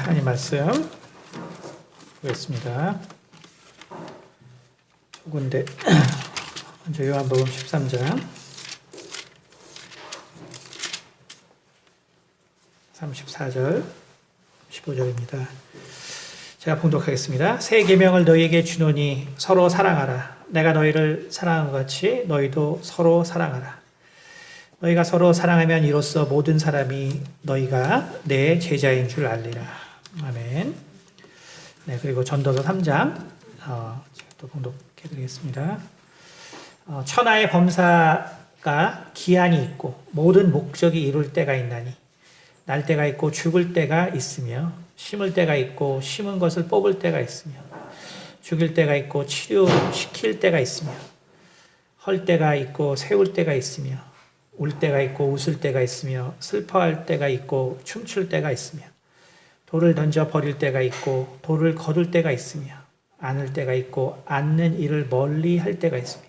하나님 말씀 보겠습니다. 두 군데 먼저 요한복음 13장 34절 15절입니다. 제가 봉독하겠습니다. 새 계명을 너희에게 주노니 서로 사랑하라. 내가 너희를 사랑한 것 같이 너희도 서로 사랑하라. 너희가 서로 사랑하면 이로써 모든 사람이 너희가 내 제자인 줄 알리라. 아멘. 네, 그리고 전도서 3장 제가 또 봉독해드리겠습니다. 천하의 범사가 기한이 있고 모든 목적이 이룰 때가 있나니 날 때가 있고 죽을 때가 있으며 심을 때가 있고 심은 것을 뽑을 때가 있으며 죽일 때가 있고 치료시킬 때가 있으며 헐 때가 있고 세울 때가 있으며 울 때가 있고 웃을 때가 있으며 슬퍼할 때가 있고 춤출 때가 있으며 돌을 던져 버릴 때가 있고 돌을 거둘 때가 있으며 안을 때가 있고 안는 일을 멀리 할 때가 있으며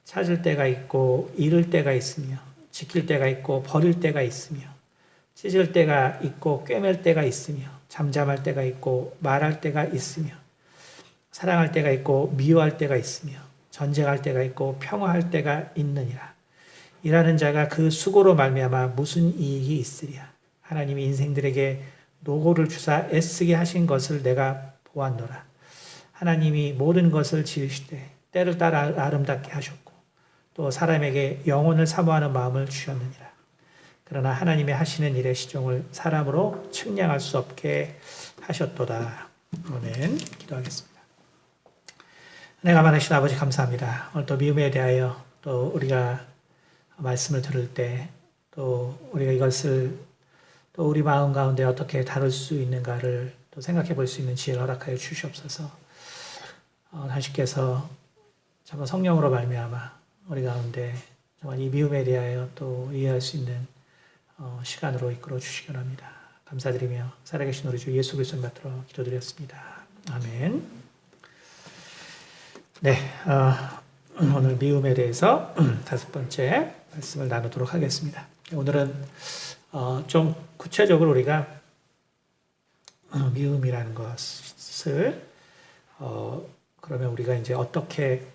찾을 때가 있고 잃을 때가 있으며 지킬 때가 있고 버릴 때가 있으며 찢을 때가 있고 꿰맬 때가 있으며 잠잠할 때가 있고 말할 때가 있으며 사랑할 때가 있고 미워할 때가 있으며 전쟁할 때가 있고 평화할 때가 있느니라. 일하는 자가 그 수고로 말미암아 무슨 이익이 있으랴. 하나님이 인생들에게 노고를 주사 애쓰게 하신 것을 내가 보았노라. 하나님이 모든 것을 지으시되 때를 따라 아름답게 하셨고 또 사람에게 영혼을 사모하는 마음을 주셨느니라. 그러나 하나님의 하시는 일의 시종을 사람으로 측량할 수 없게 하셨도다. 아멘. 기도하겠습니다. 은혜가 많으신 아버지 감사합니다. 오늘 또 미움에 대하여 또 우리가 말씀을 들을 때 또 우리가 이것을 또 우리 마음 가운데 어떻게 다룰 수 있는가를 또 생각해 볼 수 있는 지혜를 허락하여 주시옵소서. 하나님께서 정말 성령으로 말미암아 우리 가운데 정말 이 미움에 대하여 또 이해할 수 있는 시간으로 이끌어 주시기 바랍니다. 감사드리며 살아계신 우리 주 예수 그리스도를 받들어 기도드렸습니다. 아멘. 네, 오늘 미움에 대해서 다섯 번째 말씀을 나누도록 하겠습니다. 오늘은 좀 구체적으로 우리가 미움이라는 것을 그러면 우리가 이제 어떻게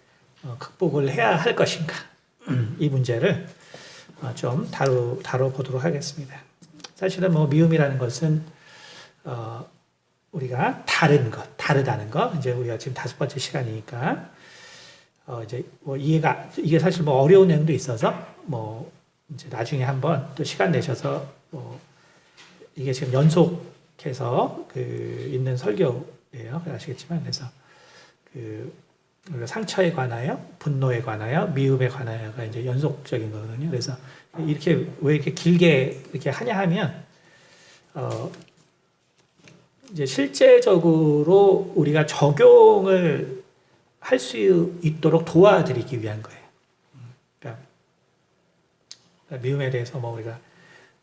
극복을 해야 할 것인가 이 문제를 좀 다뤄보도록 하겠습니다. 사실은 뭐 미움이라는 것은 우리가 다르다는 것, 이제 우리가 지금 다섯 번째 시간이니까 이제 뭐 이게 사실 뭐 어려운 내용도 있어서 뭐 이제 나중에 한번 또 시간 내셔서 뭐 이게 지금 연속해서 있는 설교예요. 아시겠지만 그래서 우리가 상처에 관하여, 분노에 관하여, 미움에 관하여가 이제 연속적인 거거든요. 그래서 이렇게 왜 이렇게 길게 이렇게 하냐 하면 이제 실제적으로 우리가 적용을 할 수 있도록 도와드리기 위한 거예요. 그러니까 미움에 대해서 뭐 우리가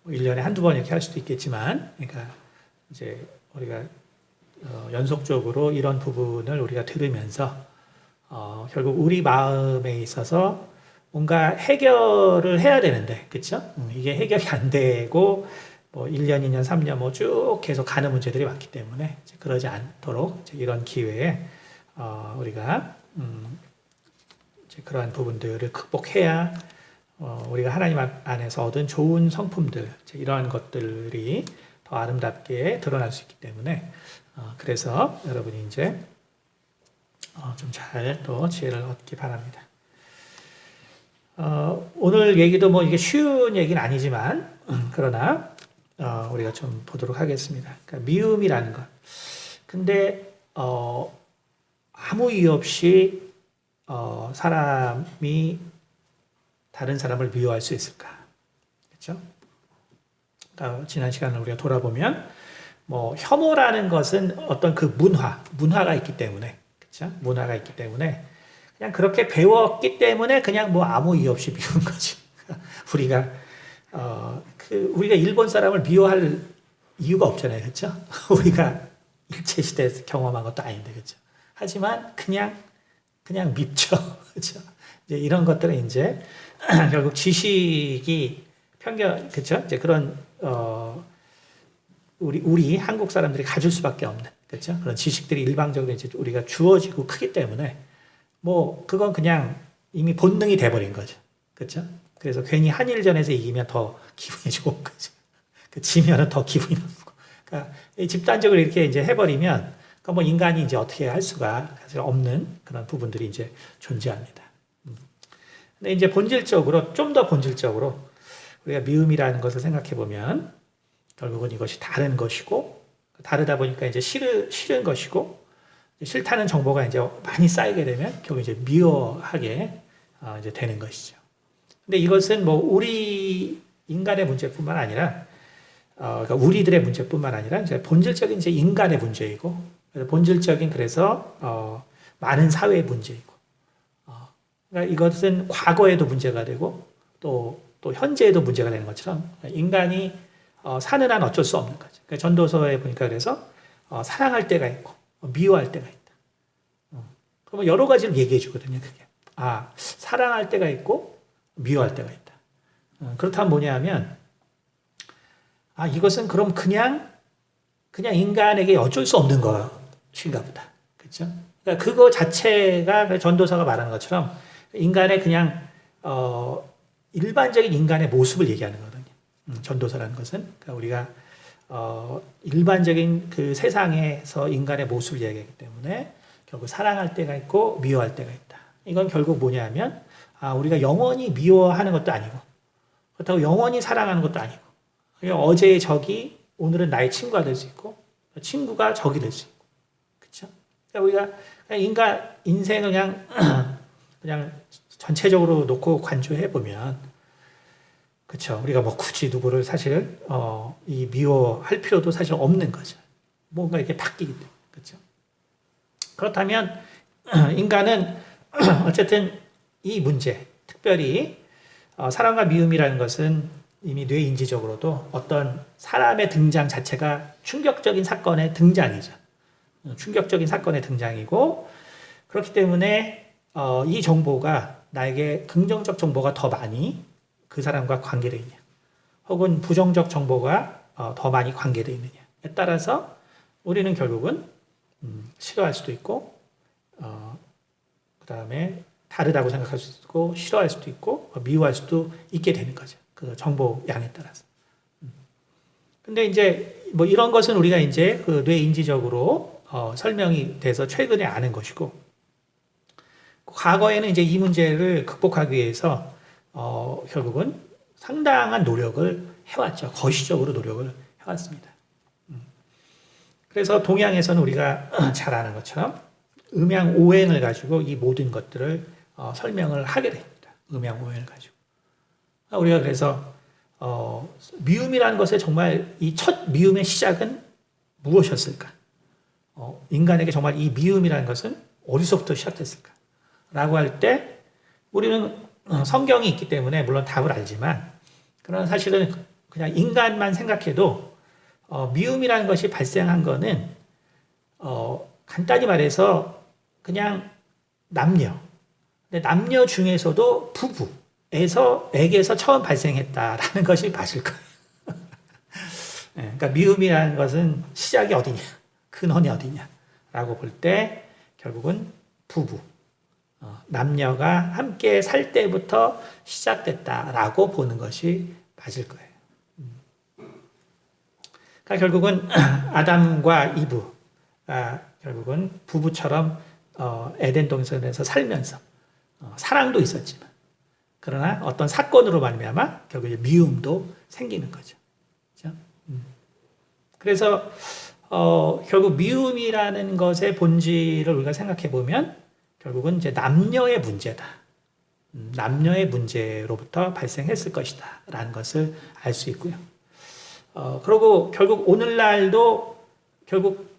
1년에 한두 번 이렇게 할 수도 있겠지만, 그러니까 이제 우리가 연속적으로 이런 부분을 우리가 들으면서 결국 우리 마음에 있어서 뭔가 해결을 해야 되는데, 그렇죠? 이게 해결이 안 되고 뭐 1년, 2년, 3년 뭐 쭉 계속 가는 문제들이 많기 때문에 그러지 않도록 이런 기회에 우리가 이제 그러한 부분들을 극복해야 우리가 하나님 안에서 얻은 좋은 성품들, 이러한 것들이 더 아름답게 드러날 수 있기 때문에 그래서 여러분이 이제 좀 잘 또 지혜를 얻기 바랍니다. 오늘 얘기도 뭐 이게 쉬운 얘기는 아니지만 그러나 우리가 좀 보도록 하겠습니다. 그러니까 미움이라는 것. 근데 아무 이유 없이 사람이 다른 사람을 미워할 수 있을까? 그렇죠? 그러니까 지난 시간을 우리가 돌아보면 뭐 혐오라는 것은 어떤 그 문화가 있기 때문에, 그렇죠? 문화가 있기 때문에 그냥 그렇게 배웠기 때문에 그냥 뭐 아무 이유 없이 미운 거지. 우리가 우리가 일본 사람을 미워할 이유가 없잖아요, 그렇죠? 우리가 일제 시대에서 경험한 것도 아닌데, 그렇죠? 하지만 그냥 밉죠, 그렇죠? 이제 이런 것들은 이제 결국 지식이 편견, 그렇죠? 이제 그런 우리 한국 사람들이 가질 수밖에 없는, 그렇죠? 그런 지식들이 일방적으로 이제 우리가 주어지고 크기 때문에 뭐 그건 그냥 이미 본능이 돼버린 거죠, 그렇죠? 그래서 괜히 한일전에서 이기면 더 기분이 좋은 거죠. 지면은 더 기분이 나쁘고. 그러니까 집단적으로 이렇게 이제 해버리면, 그러니까 뭐 인간이 이제 어떻게 할 수가 사실 없는 그런 부분들이 이제 존재합니다. 근데 이제 본질적으로, 좀 더 본질적으로 우리가 미움이라는 것을 생각해 보면 결국은 이것이 다른 것이고, 다르다 보니까 이제 싫은 것이고, 싫다는 정보가 이제 많이 쌓이게 되면 결국 이제 미워하게 이제 되는 것이죠. 근데 이것은 뭐 우리 인간의 문제뿐만 아니라, 그러니까 우리들의 문제뿐만 아니라 이제 본질적인 이제 인간의 문제이고, 본질적인 그래서 많은 사회의 문제이고, 그러니까 이것은 과거에도 문제가 되고 또 현재에도 문제가 되는 것처럼 인간이 사는 한 어쩔 수 없는 거죠. 그러니까 전도서에 보니까 그래서 사랑할 때가 있고 미워할 때가 있다. 그러면 여러 가지를 얘기해 주거든요. 그게 사랑할 때가 있고 미워할 때가 있다. 그렇다면 뭐냐 하면 이것은 그럼 그냥 인간에게 어쩔 수 없는 것인가 보다. 그렇죠? 그러니까 그거 자체가 전도서가 말하는 것처럼 인간의 그냥 일반적인 인간의 모습을 얘기하는 거거든요. 전도서라는 것은 그러니까 우리가 일반적인 그 세상에서 인간의 모습을 얘기하기 때문에 결국 사랑할 때가 있고 미워할 때가 있다. 이건 결국 뭐냐면 우리가 영원히 미워하는 것도 아니고 그렇다고 영원히 사랑하는 것도 아니고 어제의 적이 오늘은 나의 친구가 될 수 있고 친구가 적이 될 수 있고 그렇죠? 그러니까 우리가 인간 인생을 그냥 전체적으로 놓고 관조해 보면 그렇죠. 우리가 뭐 굳이 누구를 사실 이 미워할 필요도 사실 없는 거죠. 뭔가 이렇게 바뀌기 때문에 그렇죠. 그렇다면 인간은 어쨌든 이 문제, 특별히 사랑과 미움이라는 것은 이미 뇌인지적으로도 어떤 사람의 등장 자체가 충격적인 사건의 등장이죠. 충격적인 사건의 등장이고 그렇기 때문에 이 정보가 나에게 긍정적 정보가 더 많이 그 사람과 관계되어 있냐 혹은 부정적 정보가 더 많이 관계되어 있느냐에 따라서 우리는 결국은 싫어할 수도 있고 그 다음에 다르다고 생각할 수도 있고 싫어할 수도 있고 미워할 수도 있게 되는 거죠. 그 정보 양에 따라서. 근데 이제 뭐 이런 것은 우리가 이제 그 뇌인지적으로 설명이 돼서 최근에 아는 것이고 과거에는 이제 이 문제를 극복하기 위해서 결국은 상당한 노력을 해왔죠. 거시적으로 노력을 해왔습니다. 그래서 동양에서는 우리가 잘 아는 것처럼 음양오행을 가지고 이 모든 것들을 설명을 하게 됩니다. 음양오행을 가지고. 우리가 그래서 미움이라는 것에 정말 이 첫 미움의 시작은 무엇이었을까? 인간에게 정말 이 미움이라는 것은 어디서부터 시작됐을까? 라고 할 때 우리는 성경이 있기 때문에 물론 답을 알지만 그러나 사실은 그냥 인간만 생각해도 미움이라는 것이 발생한 거는 간단히 말해서 그냥 남녀. 근데 남녀 중에서도 부부에게서 처음 발생했다라는 것이 맞을 거예요. 그러니까 미움이라는 것은 시작이 어디냐, 근원이 어디냐라고 볼 때 결국은 부부, 남녀가 함께 살 때부터 시작됐다라고 보는 것이 맞을 거예요. 그러니까 결국은 아담과 이브가 결국은 부부처럼 에덴 동산에서 살면서 사랑도 있었지만 그러나 어떤 사건으로 말미암아 결국 미움도 생기는 거죠. 그렇죠? 그래서 결국 미움이라는 것의 본질을 우리가 생각해 보면 결국은 이제 남녀의 문제다. 남녀의 문제로부터 발생했을 것이다라는 것을 알 수 있고요. 그리고 결국 오늘날도 결국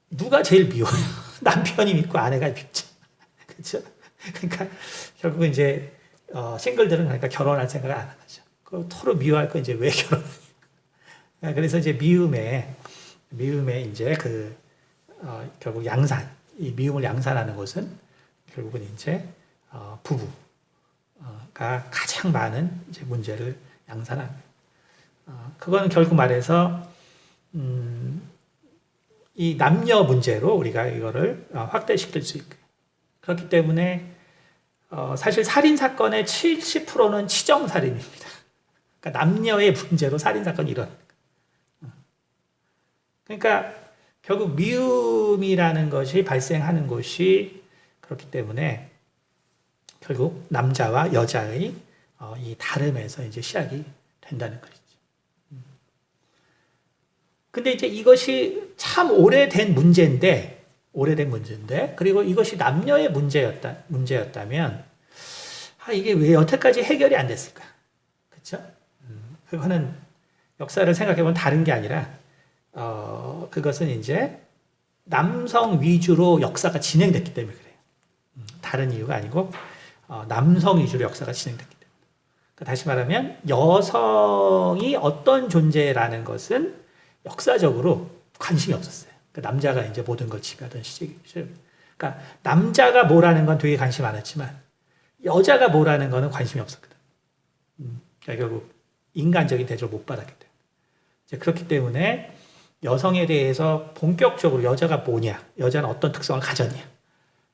누가 제일 미워요? 남편이 밉고 아내가 밉죠. 그렇죠? 그러니까 결국은 이제 싱글들은 그러니까 결혼할 생각을 안 하죠. 그 서로 미워할 거 이제 왜 결혼하냐? 그래서 이제 미움에 이제 결국 이 미움을 양산하는 것은 결국은 이제 부부가 가장 많은 이제 문제를 양산합니다. 그건 결국 말해서 이 남녀 문제로 우리가 이거를 확대시킬 수 있고 그렇기 때문에 사실 살인 사건의 70%는 치정 살인입니다. 그러니까 남녀의 문제로 살인 사건이 일어나는 거예요. 그러니까 결국 미움이라는 것이 발생하는 곳이 그렇기 때문에 결국 남자와 여자의 이 다름에서 이제 시작이 된다는 것이죠. 근데 이제 이것이 참 오래된 문제인데, 그리고 이것이 남녀의 문제였다면, 이게 왜 여태까지 해결이 안 됐을까? 그쵸? 그거는 역사를 생각해보면 다른 게 아니라, 그것은 이제 남성 위주로 역사가 진행됐기 때문에 그래요. 다른 이유가 아니고, 남성 위주로 역사가 진행됐기 때문에. 그러니까 다시 말하면, 여성이 어떤 존재라는 것은 역사적으로 관심이 없었어요. 그러니까 남자가 이제 모든 걸 지배하던 시절. 그러니까 남자가 뭐라는 건 되게 관심 많았지만 여자가 뭐라는 거는 관심이 없었거든. 그러니까 결국 인간적인 대접을 못 받았기 때문에. 이제 그렇기 때문에 여성에 대해서 본격적으로 여자가 뭐냐, 여자는 어떤 특성을 가졌냐,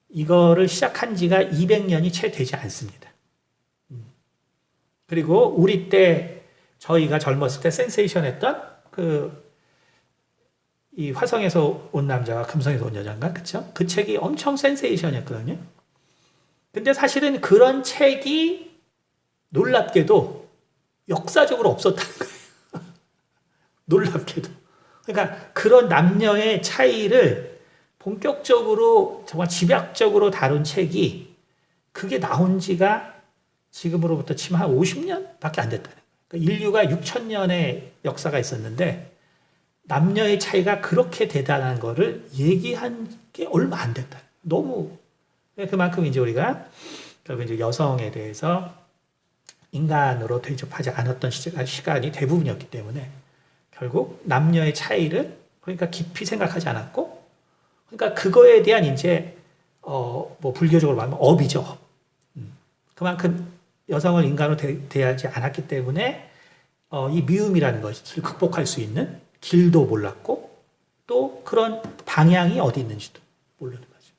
이거를 시작한 지가 200년이 채 되지 않습니다. 그리고 우리 때 저희가 젊었을 때 센세이션했던 이 화성에서 온 남자와 금성에서 온 여자인가? 그쵸? 그 책이 엄청 센세이션이었거든요. 근데 사실은 그런 책이 놀랍게도 역사적으로 없었다는 거예요. 놀랍게도. 그러니까 그런 남녀의 차이를 본격적으로 정말 집약적으로 다룬 책이 그게 나온 지가 지금으로부터 치면 한 50년밖에 안 됐다는 거예요. 그러니까 인류가 6,000년의 역사가 있었는데 남녀의 차이가 그렇게 대단한 거를 얘기한 게 얼마 안 됐다. 너무 그만큼 이제 우리가 결국 이제 여성에 대해서 인간으로 대접하지 않았던 시간이 대부분이었기 때문에 결국 남녀의 차이를 그러니까 깊이 생각하지 않았고 그러니까 그거에 대한 이제 뭐 불교적으로 말하면 업이죠. 업. 그만큼 여성을 인간으로 대하지 않았기 때문에 이 미움이라는 것을 극복할 수 있는 길도 몰랐고 또 그런 방향이 어디 있는지도 모르는 거죠.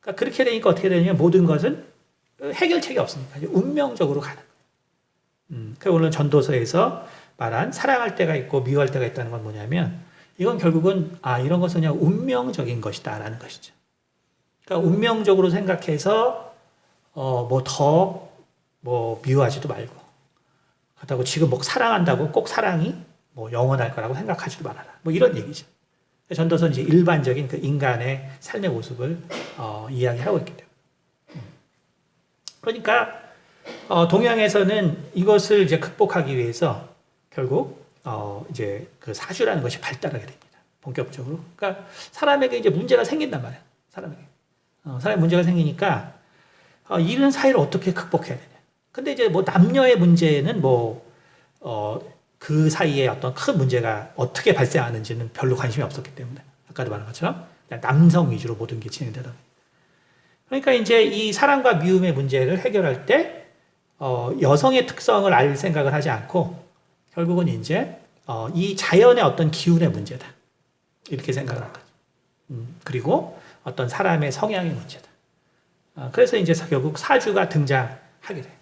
그러니까 그렇게 되니까 어떻게 되냐면 모든 것은 해결책이 없으니까 운명적으로 가는 거예요. 그러니까 오늘 전도서에서 말한 사랑할 때가 있고 미워할 때가 있다는 건 뭐냐면 이건 결국은 이런 것은 그냥 운명적인 것이다라는 것이죠. 그러니까 운명적으로 생각해서 뭐 미워하지도 말고 그렇다고 지금 뭐 사랑한다고 꼭 사랑이 뭐 영원할 거라고 생각하지도 말아라. 뭐 이런 얘기죠. 전도서는 이제 일반적인 그 인간의 삶의 모습을 이야기하고 있기 때문에. 그러니까 동양에서는 이것을 이제 극복하기 위해서 결국 이제 그 사주라는 것이 발달하게 됩니다. 본격적으로. 그러니까 사람에게 이제 문제가 생긴단 말이에요. 사람에게 문제가 생기니까 이런 사이를 어떻게 극복해야 되냐. 근데 이제 뭐 남녀의 문제는 그 사이에 어떤 큰 문제가 어떻게 발생하는지는 별로 관심이 없었기 때문에 아까도 말한 것처럼 그냥 남성 위주로 모든 게 진행되다 보니 그러니까 이제 이 사랑과 미움의 문제를 해결할 때 여성의 특성을 알 생각을 하지 않고 결국은 이제 이 자연의 어떤 기운의 문제다 이렇게 생각을 한 거죠. 그리고 어떤 사람의 성향의 문제다. 그래서 이제 결국 사주가 등장하게 돼요.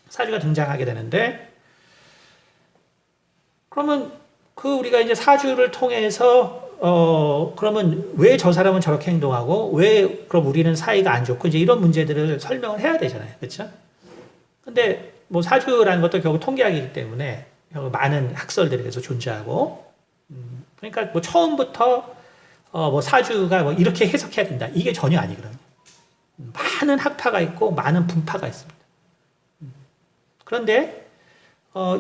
사주가 등장하게 되는데 그러면 우리가 이제 사주를 통해서 그러면 왜 저 사람은 저렇게 행동하고 왜 그럼 우리는 사이가 안 좋고 이제 이런 문제들을 설명을 해야 되잖아요. 그렇죠? 근데 뭐 사주라는 것도 결국 통계학이기 때문에 결국 많은 학설들이 계속 존재하고 그러니까 뭐 처음부터 뭐 사주가 뭐 이렇게 해석해야 된다. 이게 전혀 아니거든요. 많은 학파가 있고 많은 분파가 있습니다. 그런데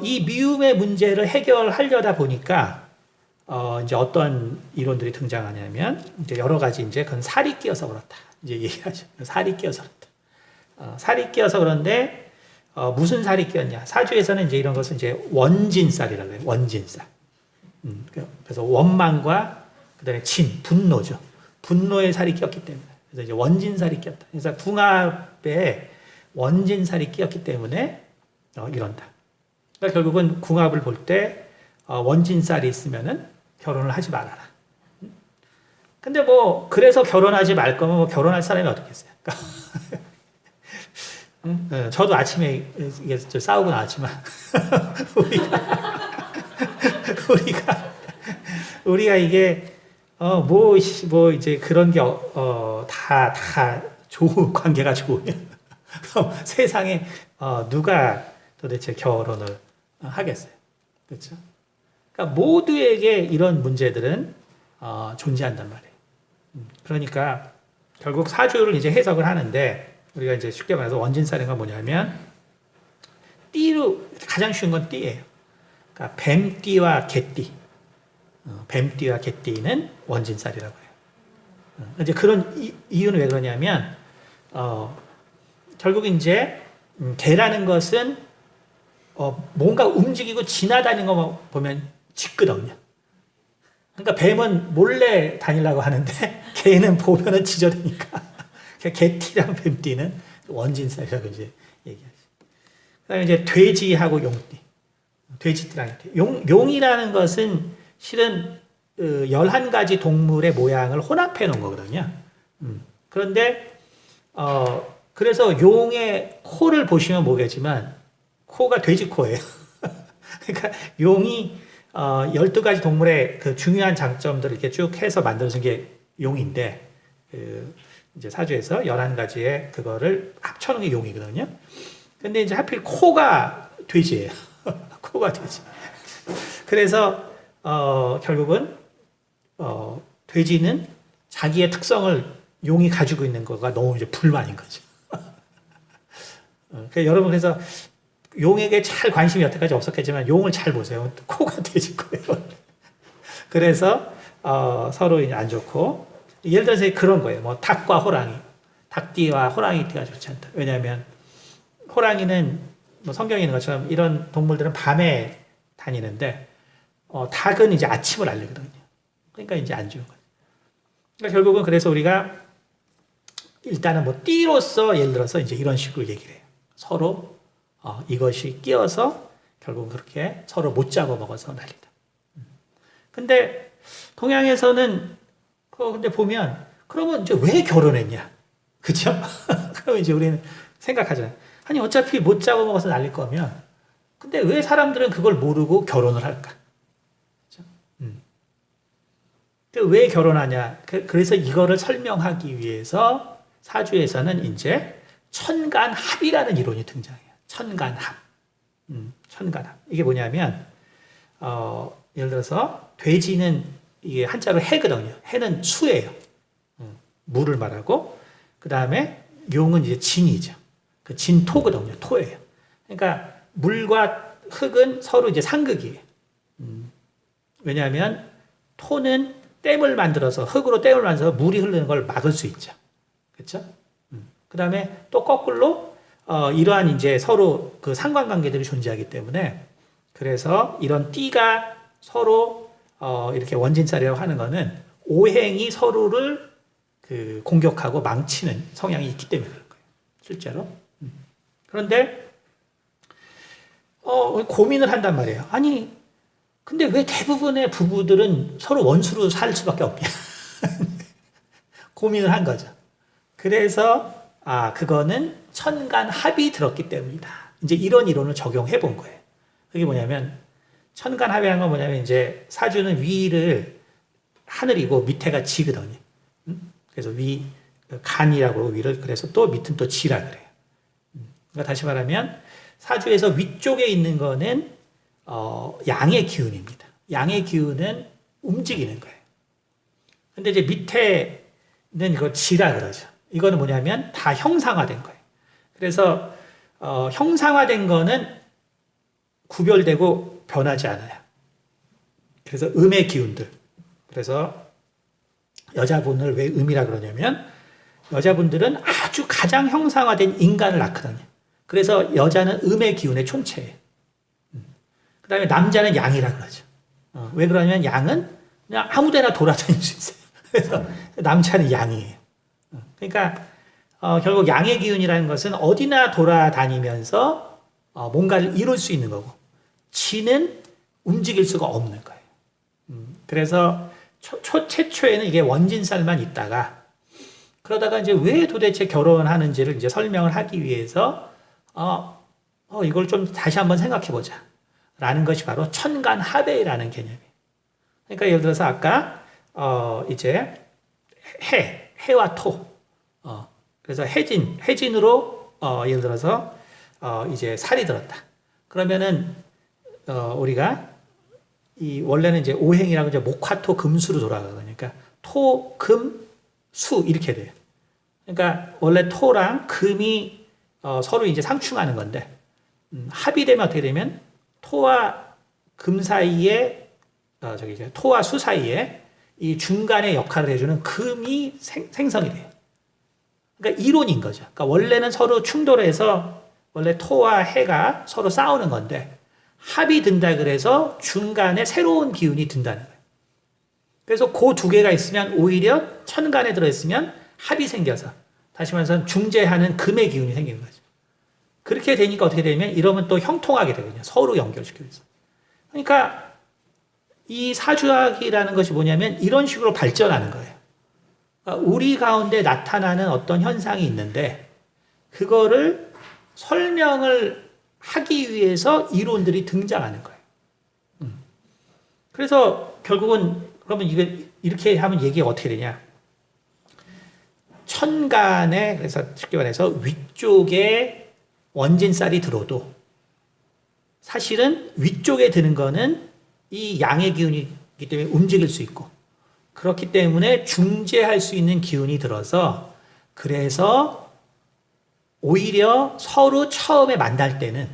이 미움의 문제를 해결하려다 보니까 이제 어떤 이론들이 등장하냐면 이제 여러 가지 이제 그건 살이 끼어서 그렇다. 이제 얘기하죠. 살이 끼어서 그렇다. 살이 끼어서 그런데 무슨 살이 끼었냐? 사주에서는 이제 이런 것은 이제 원진살이라고 해요. 원진살. 그래서 원망과 그다음에 분노죠. 분노의 살이 끼었기 때문에. 그래서 이제 원진살이 끼었다. 그래서 궁합에 원진살이 끼었기 때문에 이런다. 그러니까 결국은 궁합을 볼 때 원진살이 있으면은 결혼을 하지 말아라. 근데 뭐 그래서 결혼하지 말 거면 뭐 결혼할 사람이 어떻겠어요? 저도 아침에 이게 싸우고 나왔지만 우리가 이게 뭐 이제 그런 게 다 좋은 관계가 좋으면 그럼 세상에 누가 도대체 결혼을 하겠어요? 그렇죠? 그러니까 모두에게 이런 문제들은 존재한단 말이에요. 그러니까 결국 사주를 이제 해석을 하는데 우리가 이제 쉽게 말해서 원진살인가 뭐냐면 띠로 가장 쉬운 건 띠예요. 그러니까 뱀띠와 개띠, 뱀띠와 개띠는 원진살이라고 해요. 이제 그런 이유는 왜 그러냐면 결국 이제 개라는 것은 뭔가 움직이고 지나다니는 거 보면 짖거든요. 그러니까 뱀은 몰래 다니려고 하는데 개는 보면은 짖어대니까 개띠랑 뱀띠는 원진살이라고 이제 얘기하죠. 그다음에 이제 돼지하고 용띠, 돼지띠랑 용이라는 것은 실은 11가지 동물의 모양을 혼합해 놓은 거거든요. 그런데 그래서 용의 코를 보시면 모르겠지만 코가 돼지 코예요. 그러니까 용이 12가지 동물의 그 중요한 장점들을 이렇게 쭉 해서 만들어진 게 용인데 이제 사주에서 11가지의 그거를 합쳐놓은 게 용이거든요. 근데 이제 하필 코가 돼지예요. 코가 돼지. 그래서 결국은 돼지는 자기의 특성을 용이 가지고 있는 거가 너무 이제 불만인 거죠. 여러분 그래서 용에게 잘 관심이 여태까지 없었겠지만 용을 잘 보세요. 코가 돼지 거예요. 그래서 서로 이제 안 좋고 예를 들어서 그런 거예요. 뭐 닭과 호랑이, 닭띠와 호랑이띠가 좋지 않다. 왜냐하면 호랑이는 뭐 성경에 있는 것처럼 이런 동물들은 밤에 다니는데 닭은 이제 아침을 알리거든요. 그러니까 이제 안 좋은 거죠. 그러니까 결국은 그래서 우리가 일단은 뭐 띠로서 예를 들어서 이제 이런 식으로 얘기를 해요. 서로 이것이 끼어서 결국 그렇게 서로 못 잡아먹어서 난리다. 근데 동양에서는 근데 보면 그러면 이제 왜 결혼했냐? 그렇죠? 그러면 이제 우리는 생각하잖아요. 아니 어차피 못 잡아먹어서 날릴 거면 근데 왜 사람들은 그걸 모르고 결혼을 할까? 그렇죠? 왜 결혼하냐? 그래서 이거를 설명하기 위해서 사주에서는 이제 천간합이라는 이론이 등장해요. 천간합. 천간합. 이게 뭐냐면, 예를 들어서, 돼지는 이게 한자로 해거든요. 해는 수예요. 물을 말하고, 그 다음에 용은 이제 진이죠. 그 진토거든요. 토예요. 그러니까 물과 흙은 서로 이제 상극이에요. 왜냐하면 토는 댐을 만들어서, 흙으로 댐을 만들어서 물이 흐르는 걸 막을 수 있죠. 그렇죠? 그 다음에 또 거꾸로 이러한 이제 서로 그 상관관계들이 존재하기 때문에 그래서 이런 띠가 서로 이렇게 원진살이라고 하는 거는 오행이 서로를 그 공격하고 망치는 성향이 있기 때문에 그런 거예요. 실제로. 그런데 고민을 한단 말이에요. 아니 근데 왜 대부분의 부부들은 서로 원수로 살 수밖에 없냐? 고민을 한 거죠. 그래서 그거는 천간합이 들었기 때문이다. 이제 이런 이론을 적용해 본 거예요. 그게 뭐냐면 천간합이라는 건 뭐냐면 이제 사주는 위를 하늘이고 밑에가 지거든요. 그래서 간이라고 위를 그래서 또 밑은 또 지라 그래요. 그러니까 다시 말하면 사주에서 위쪽에 있는 거는 양의 기운입니다. 양의 기운은 움직이는 거예요. 근데 이제 밑에는 이거 지라 그러죠. 이거는 뭐냐면 다 형상화된 거예요. 그래서 형상화된 거는 구별되고 변하지 않아요. 그래서 음의 기운들. 그래서 여자분을 왜 음이라 그러냐면 여자분들은 아주 가장 형상화된 인간을 낳거든요. 그래서 여자는 음의 기운의 총체예요. 그 다음에 남자는 양이라 그러죠. 왜 그러냐면 양은 그냥 아무 데나 돌아다닐 수 있어요. 그래서 남자는 양이에요. 그러니까 결국 양의 기운이라는 것은 어디나 돌아다니면서 뭔가를 이룰 수 있는 거고 지는 움직일 수가 없는 거예요. 그래서 최초에는 이게 원진살만 있다가 그러다가 이제 왜 도대체 결혼하는지를 이제 설명을 하기 위해서 이걸 좀 다시 한번 생각해 보자 라는 것이 바로 천간합의라는 개념이에요. 그러니까 예를 들어서 아까 이제 해와 토 그래서 해진으로 예를 들어서 이제 살이 들었다. 그러면은 우리가 이 원래는 이제 오행이라고 이제 목화토 금수로 돌아가거든요. 그러니까 토, 금, 수 이렇게 돼요. 그러니까 원래 토랑 금이 서로 이제 상충하는 건데 합이 되면 어떻게 되면 토와 금 사이에 이제 토와 수 사이에 이 중간의 역할을 해주는 금이 생성이 돼요. 그러니까 이론인 거죠. 그러니까 원래는 서로 충돌해서 원래 토와 해가 서로 싸우는 건데 합이 든다 그래서 중간에 새로운 기운이 든다는 거예요. 그래서 그 두 개가 있으면 오히려 천간에 들어있으면 합이 생겨서 다시 말해서 중재하는 금의 기운이 생기는 거죠. 그렇게 되니까 어떻게 되면 이러면 또 형통하게 되거든요. 서로 연결시켜서. 그러니까 이 사주학이라는 것이 뭐냐면 이런 식으로 발전하는 거예요. 그러니까 우리 가운데 나타나는 어떤 현상이 있는데 그거를 설명을 하기 위해서 이론들이 등장하는 거예요. 그래서 결국은 그러면 이렇게 하면 얘기가 어떻게 되냐? 천간에 그래서 쉽게 말해서 위쪽에 원진살이 들어도 사실은 위쪽에 드는 거는 이 양의 기운이기 때문에 움직일 수 있고 그렇기 때문에 중재할 수 있는 기운이 들어서 그래서 오히려 서로 처음에 만날 때는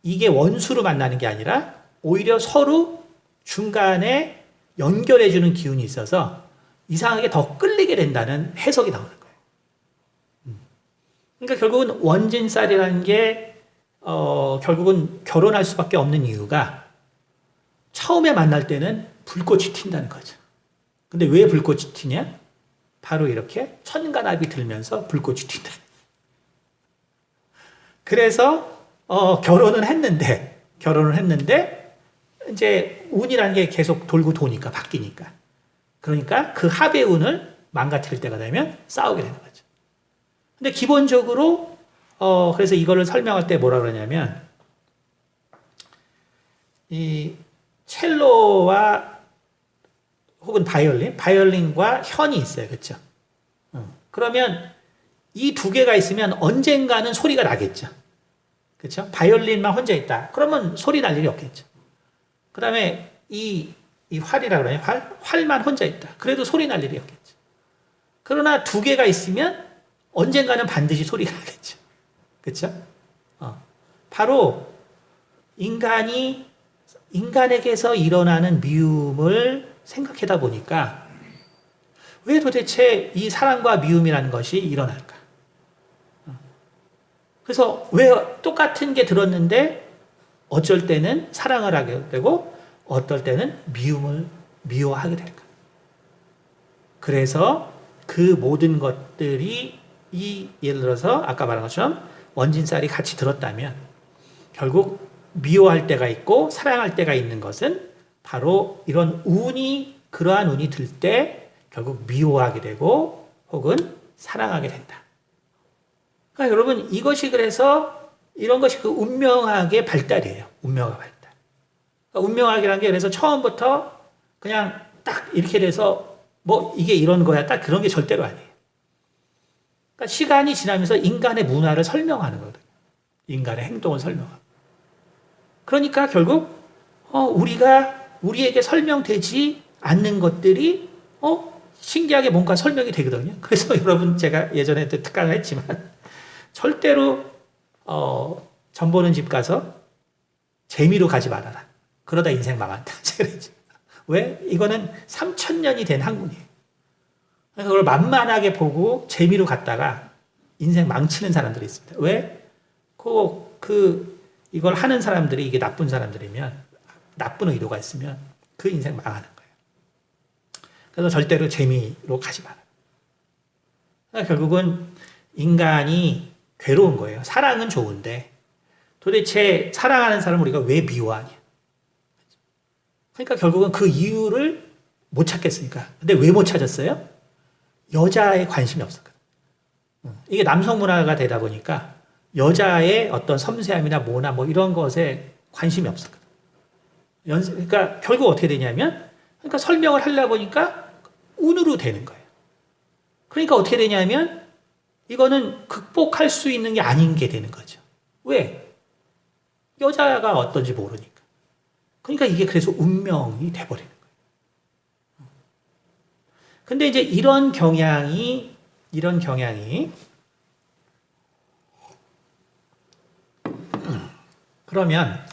이게 원수로 만나는 게 아니라 오히려 서로 중간에 연결해주는 기운이 있어서 이상하게 더 끌리게 된다는 해석이 나오는 거예요. 그러니까 결국은 원진살이라는 게 결국은 결혼할 수밖에 없는 이유가 처음에 만날 때는 불꽃이 튄다는 거죠. 근데 왜 불꽃이 튀냐? 바로 이렇게 천간합이 들면서 불꽃이 튄다. 그래서 결혼을 했는데 이제 운이라는 게 계속 돌고 도니까 바뀌니까 그러니까 그 합의 운을 망가뜨릴 때가 되면 싸우게 되는 거죠. 근데 기본적으로 그래서 이거를 설명할 때 뭐라 그러냐면 이 첼로와 혹은 바이올린과 현이 있어요. 그렇죠? 그러면 이 두 개가 있으면 언젠가는 소리가 나겠죠. 그렇죠? 바이올린만 혼자 있다. 그러면 소리 날 일이 없겠죠. 그다음에 이 활이라 그러냐? 활만 혼자 있다. 그래도 소리 날 일이 없겠죠. 그러나 두 개가 있으면 언젠가는 반드시 소리가 나겠죠. 그렇죠? 바로 인간에게서 일어나는 미움을 생각하다 보니까 왜 도대체 이 사랑과 미움이라는 것이 일어날까? 그래서 왜 똑같은 게 들었는데 어쩔 때는 사랑을 하게 되고 어떨 때는 미움을 미워하게 될까? 그래서 그 모든 것들이 예를 들어서 아까 말한 것처럼 원진살이 같이 들었다면 결국 미워할 때가 있고 사랑할 때가 있는 것은 바로 이런 그러한 운이 들 때 결국 미워하게 되고 혹은 사랑하게 된다. 그러니까 여러분 이것이 그래서 이런 것이 그 운명학의 발달이에요. 운명학 발달. 그러니까 운명학이라는 게 그래서 처음부터 그냥 딱 이렇게 돼서 뭐 이게 이런 거야 딱 그런 게 절대로 아니에요. 그러니까 시간이 지나면서 인간의 문화를 설명하는 거거든요. 인간의 행동을 설명하고. 그러니까 결국 우리에게 설명되지 않는 것들이 신기하게 뭔가 설명이 되거든요. 그래서 여러분 제가 예전에 특강을 했지만 절대로 전 보는 집 가서 재미로 가지 말아라. 그러다 인생 망한다. 왜? 이거는 3,000년이 된 학문이에요. 그래서 그걸 만만하게 보고 재미로 갔다가 인생 망치는 사람들이 있습니다. 왜? 이걸 하는 사람들이 이게 나쁜 사람들이면 나쁜 의도가 있으면 그 인생 망하는 거예요. 그래서 절대로 재미로 가지 마라. 그러니까 결국은 인간이 괴로운 거예요. 사랑은 좋은데 도대체 사랑하는 사람을 우리가 왜 미워하냐? 그러니까 결국은 그 이유를 못 찾겠으니까. 근데 왜 못 찾았어요? 여자에 관심이 없었거든. 이게 남성 문화가 되다 보니까 여자의 어떤 섬세함이나 뭐나 뭐 이런 것에 관심이 없었거든. 그러니까 결국 어떻게 되냐면, 그러니까 설명을 하려고 보니까 운으로 되는 거예요. 그러니까 어떻게 되냐면, 이거는 극복할 수 있는 게 아닌 게 되는 거죠. 왜? 여자가 어떤지 모르니까. 그러니까 이게 그래서 운명이 돼버리는 거예요. 근데 이제 이런 경향이 그러면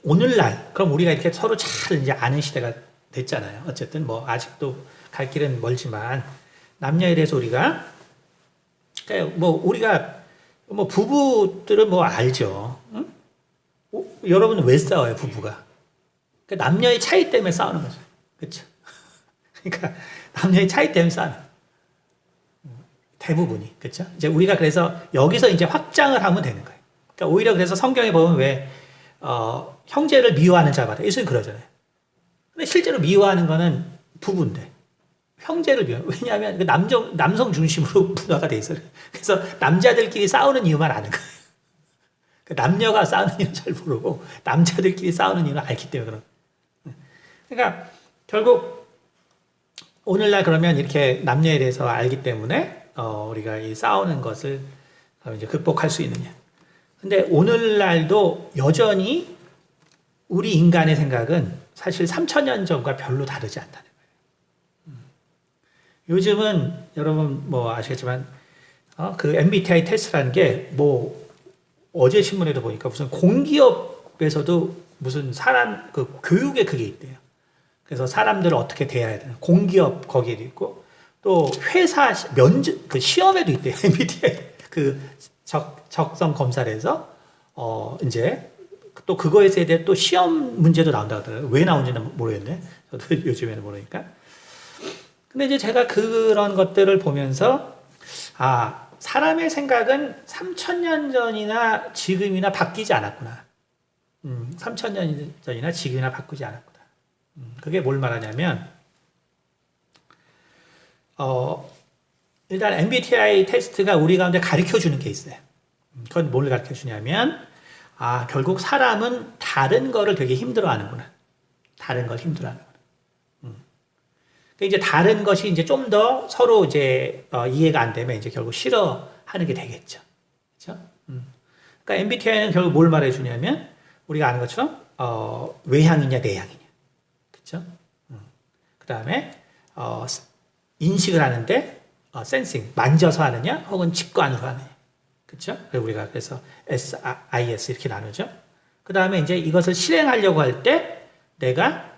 오늘날, 그럼 우리가 이렇게 서로 잘 이제 아는 시대가 됐잖아요. 어쨌든 뭐 아직도 갈 길은 멀지만 남녀에 대해서 우리가 우리가 부부들은 뭐 알죠. 응? 여러분은 왜 싸워요, 부부가? 그러니까 남녀의 차이 때문에 싸우는 거죠. 그렇죠? 그러니까 남녀의 차이 때문에 싸우는 대부분이. 그렇죠? 이제 우리가 그래서 여기서 이제 확장을 하면 되는 거예요. 그러니까 오히려 그래서 성경에 보면 왜 형제를 미워하는 자마다 예수님 그러잖아요. 근데 실제로 미워하는 거는 부부인데 형제를 미워해요. 왜냐하면 그 남성 중심으로 문화가 돼 있어요. 그래서 남자들끼리 싸우는 이유만 아는 거예요. 그 남녀가 싸우는 이유는 잘 모르고 남자들끼리 싸우는 이유는 알기 때문에 그런. 그러니까 결국 오늘날 그러면 이렇게 남녀에 대해서 알기 때문에 우리가 이 싸우는 것을 이제 극복할 수 있느냐. 근데 오늘날도 여전히 우리 인간의 생각은 사실 3,000년 전과 별로 다르지 않다는 거예요. 요즘은 여러분 뭐 아시겠지만 그 MBTI 테스트라는 게 뭐 어제 신문에도 보니까 무슨 공기업에서도 무슨 사람 그 교육에 그게 있대요. 그래서 사람들을 어떻게 대해야 되나 공기업 거기에도 있고 또 회사 면접 그 시험에도 있대요. MBTI 그 적성 검사를 해서 이제 또 그거에 대해 또 시험 문제도 나온다고 하더라고요. 왜 나온지는 모르겠네. 저도 요즘에는 모르니까. 근데 이제 제가 그런 것들을 보면서 사람의 생각은 3,000년 전이나 지금이나 바뀌지 않았구나. 3,000년 전이나 지금이나 바꾸지 않았구나. 그게 뭘 말하냐면 일단 MBTI 테스트가 우리 가운데 가르쳐주는 게 있어요. 그건 뭘 가르쳐주냐면 결국 사람은 다른 거를 되게 힘들어하는구나. 다른 걸 힘들어하는구나. 이제 다른 것이 이제 좀 더 서로 이제 이해가 안 되면 이제 결국 싫어하는 게 되겠죠. 그렇죠? 그러니까 MBTI는 결국 뭘 말해주냐면 우리가 아는 것처럼 외향이냐 내향이냐. 그렇죠? 그 다음에 인식을 하는데 센싱 만져서 하느냐 혹은 직관으로 하느냐. 그렇죠? 우리가 그래서 SIS 이렇게 나누죠. 그 다음에 이제 이것을 실행하려고 할 때 내가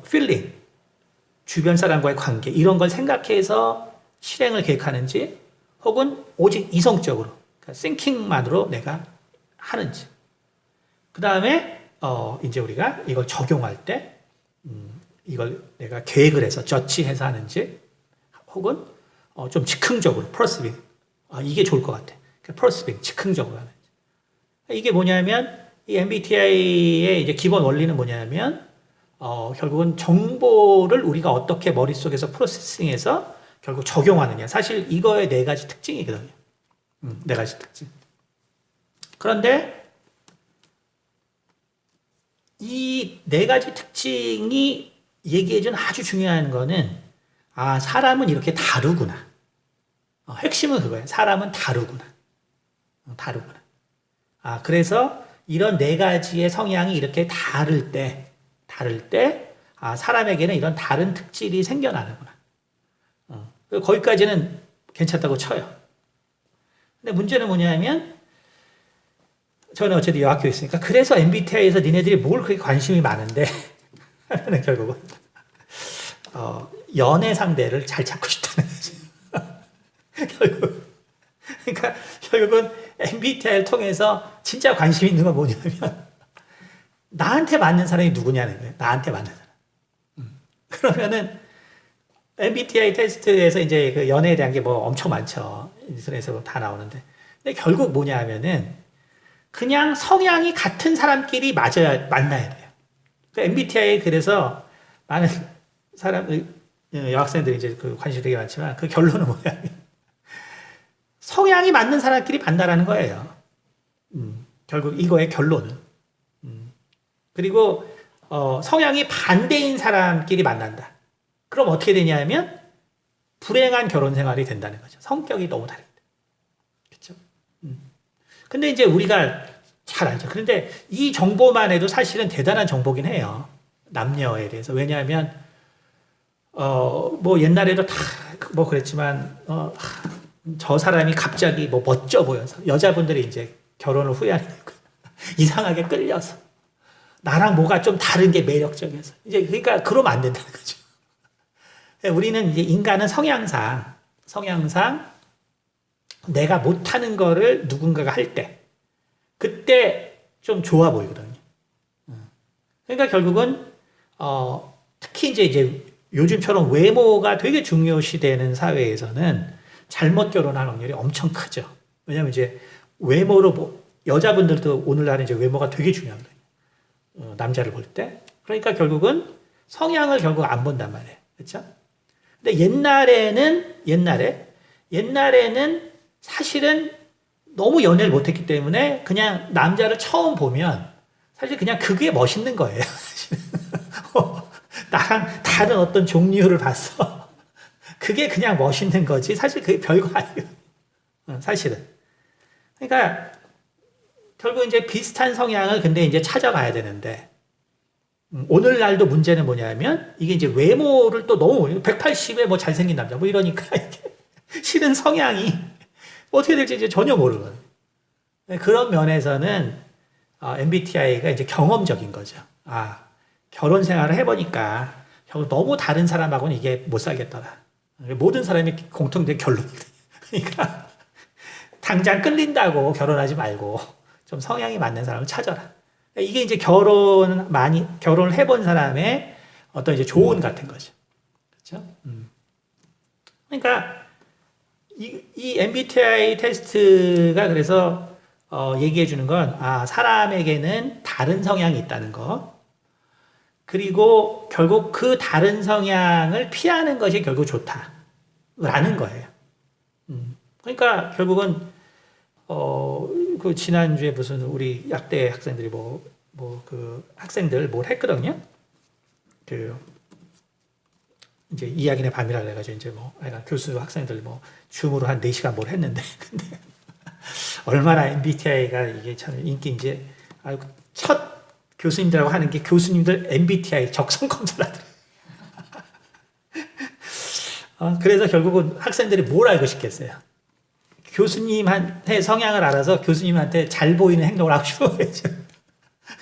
feeling 주변 사람과의 관계 이런 걸 생각해서 실행을 계획하는지 혹은 오직 이성적으로 그러니까 thinking만으로 내가 하는지 그 다음에 이제 우리가 이걸 적용할 때 이걸 내가 계획을 해서 저치해서 하는지 혹은 좀 즉흥적으로 perceiving 이게 좋을 것 같아. perceiving 즉흥적으로 하는지 이게 뭐냐면 이 MBTI의 이제 기본 원리는 뭐냐면 결국은 정보를 우리가 어떻게 머릿속에서 프로세싱해서 결국 적용하느냐. 사실 이거의 네 가지 특징이거든요. 네 가지 특징. 그런데 이 네 가지 특징이 얘기해준 아주 중요한 거는 사람은 이렇게 다르구나. 핵심은 그거예요. 사람은 다르구나. 다르구나. 그래서 이런 네 가지의 성향이 이렇게 다를 때 사람에게는 이런 다른 특질이 생겨나는구나. 거기까지는 괜찮다고 쳐요. 근데 문제는 뭐냐면 저는 어쨌든 여학교에 있으니까 그래서 MBTI에서 니네들이 뭘 그렇게 관심이 많은데 하면은 결국은 연애 상대를 잘 찾고 싶다는 거죠. 그러니까 결국은 MBTI를 통해서 진짜 관심 있는 건 뭐냐면 나한테 맞는 사람이 누구냐는 거예요. 나한테 맞는 사람. 그러면은 MBTI 테스트에서 이제 그 연애에 대한 게 뭐 엄청 많죠. 인터넷에서 다 나오는데. 근데 결국 뭐냐 하면은 그냥 성향이 같은 사람끼리 만나야 돼요. MBTI 그래서 많은 여학생들이 이제 그 관심이 되게 많지만 그 결론은 뭐냐면 성향이 맞는 사람끼리 만나라는 거예요. 결국 이거의 결론은. 그리고 성향이 반대인 사람끼리 만난다. 그럼 어떻게 되냐면 불행한 결혼 생활이 된다는 거죠. 성격이 너무 다르다. 그렇죠? 근데 이제 우리가 잘 알죠. 그런데 이 정보만 해도 사실은 대단한 정보긴 해요. 남녀에 대해서. 왜냐하면 뭐 옛날에도 다 뭐 그랬지만 저 사람이 갑자기 뭐 멋져 보여서 여자분들이 이제 결혼을 후회하는 거예요. 이상하게 끌려서 나랑 뭐가 좀 다른 게 매력적이어서 이제 그러니까 그러면 안 된다는 거죠. 우리는 이제 인간은 성향상 내가 못하는 거를 누군가가 할 때 그때 좀 좋아 보이거든요. 그러니까 결국은 특히 이제 요즘처럼 외모가 되게 중요시되는 사회에서는 잘못 결혼할 확률이 엄청 크죠. 왜냐하면 이제 외모로 여자분들도 오늘날은 이제 외모가 되게 중요하거든요. 남자를 볼 때. 그러니까 결국은 성향을 결국 안 본단 말이에요. 그렇죠? 근데 옛날에는 사실은 너무 연애를 못했기 때문에 그냥 남자를 처음 보면 사실 그냥 그게 멋있는 거예요. 나랑 다른 어떤 종류를 봤어. 그게 그냥 멋있는 거지. 사실 그게 별거 아니에요. 사실은. 그러니까 결국 이제 비슷한 성향을 근데 이제 찾아가야 되는데 오늘날도 문제는 뭐냐면 이게 이제 외모를 또 너무 180에 뭐 잘생긴 남자 뭐 이러니까 이게 실은 성향이 어떻게 될지 이제 전혀 모르거든요. 그런 면에서는 MBTI가 이제 경험적인 거죠. 결혼 생활을 해보니까 결국 너무 다른 사람하고는 이게 못 살겠더라. 모든 사람이 공통된 결론이거든요. 그러니까 당장 끌린다고 결혼하지 말고 좀 성향이 맞는 사람을 찾아라. 이게 이제 결혼을 해본 사람의 어떤 이제 조언 같은 거죠. 그렇죠? 그러니까 이 MBTI 테스트가 그래서 얘기해 주는 건 사람에게는 다른 성향이 있다는 거. 그리고 결국 그 다른 성향을 피하는 것이 결국 좋다라는 거예요. 그러니까 결국은 그 지난주에 무슨 우리 약대 학생들이 그 학생들 뭘 했거든요. 그 이제 이야기의 밤이라 그래가지고 이제 교수 학생들 줌으로 한 4시간 뭘 했는데 근데 얼마나 MBTI가 이게 참 인기인지 첫 교수님들하고 하는 게 교수님들 MBTI 적성 검사를 하더라고요. 그래서 결국은 학생들이 뭘 알고 싶겠어요. 교수님한테 성향을 알아서 교수님한테 잘 보이는 행동을 하고 싶어 그렇죠?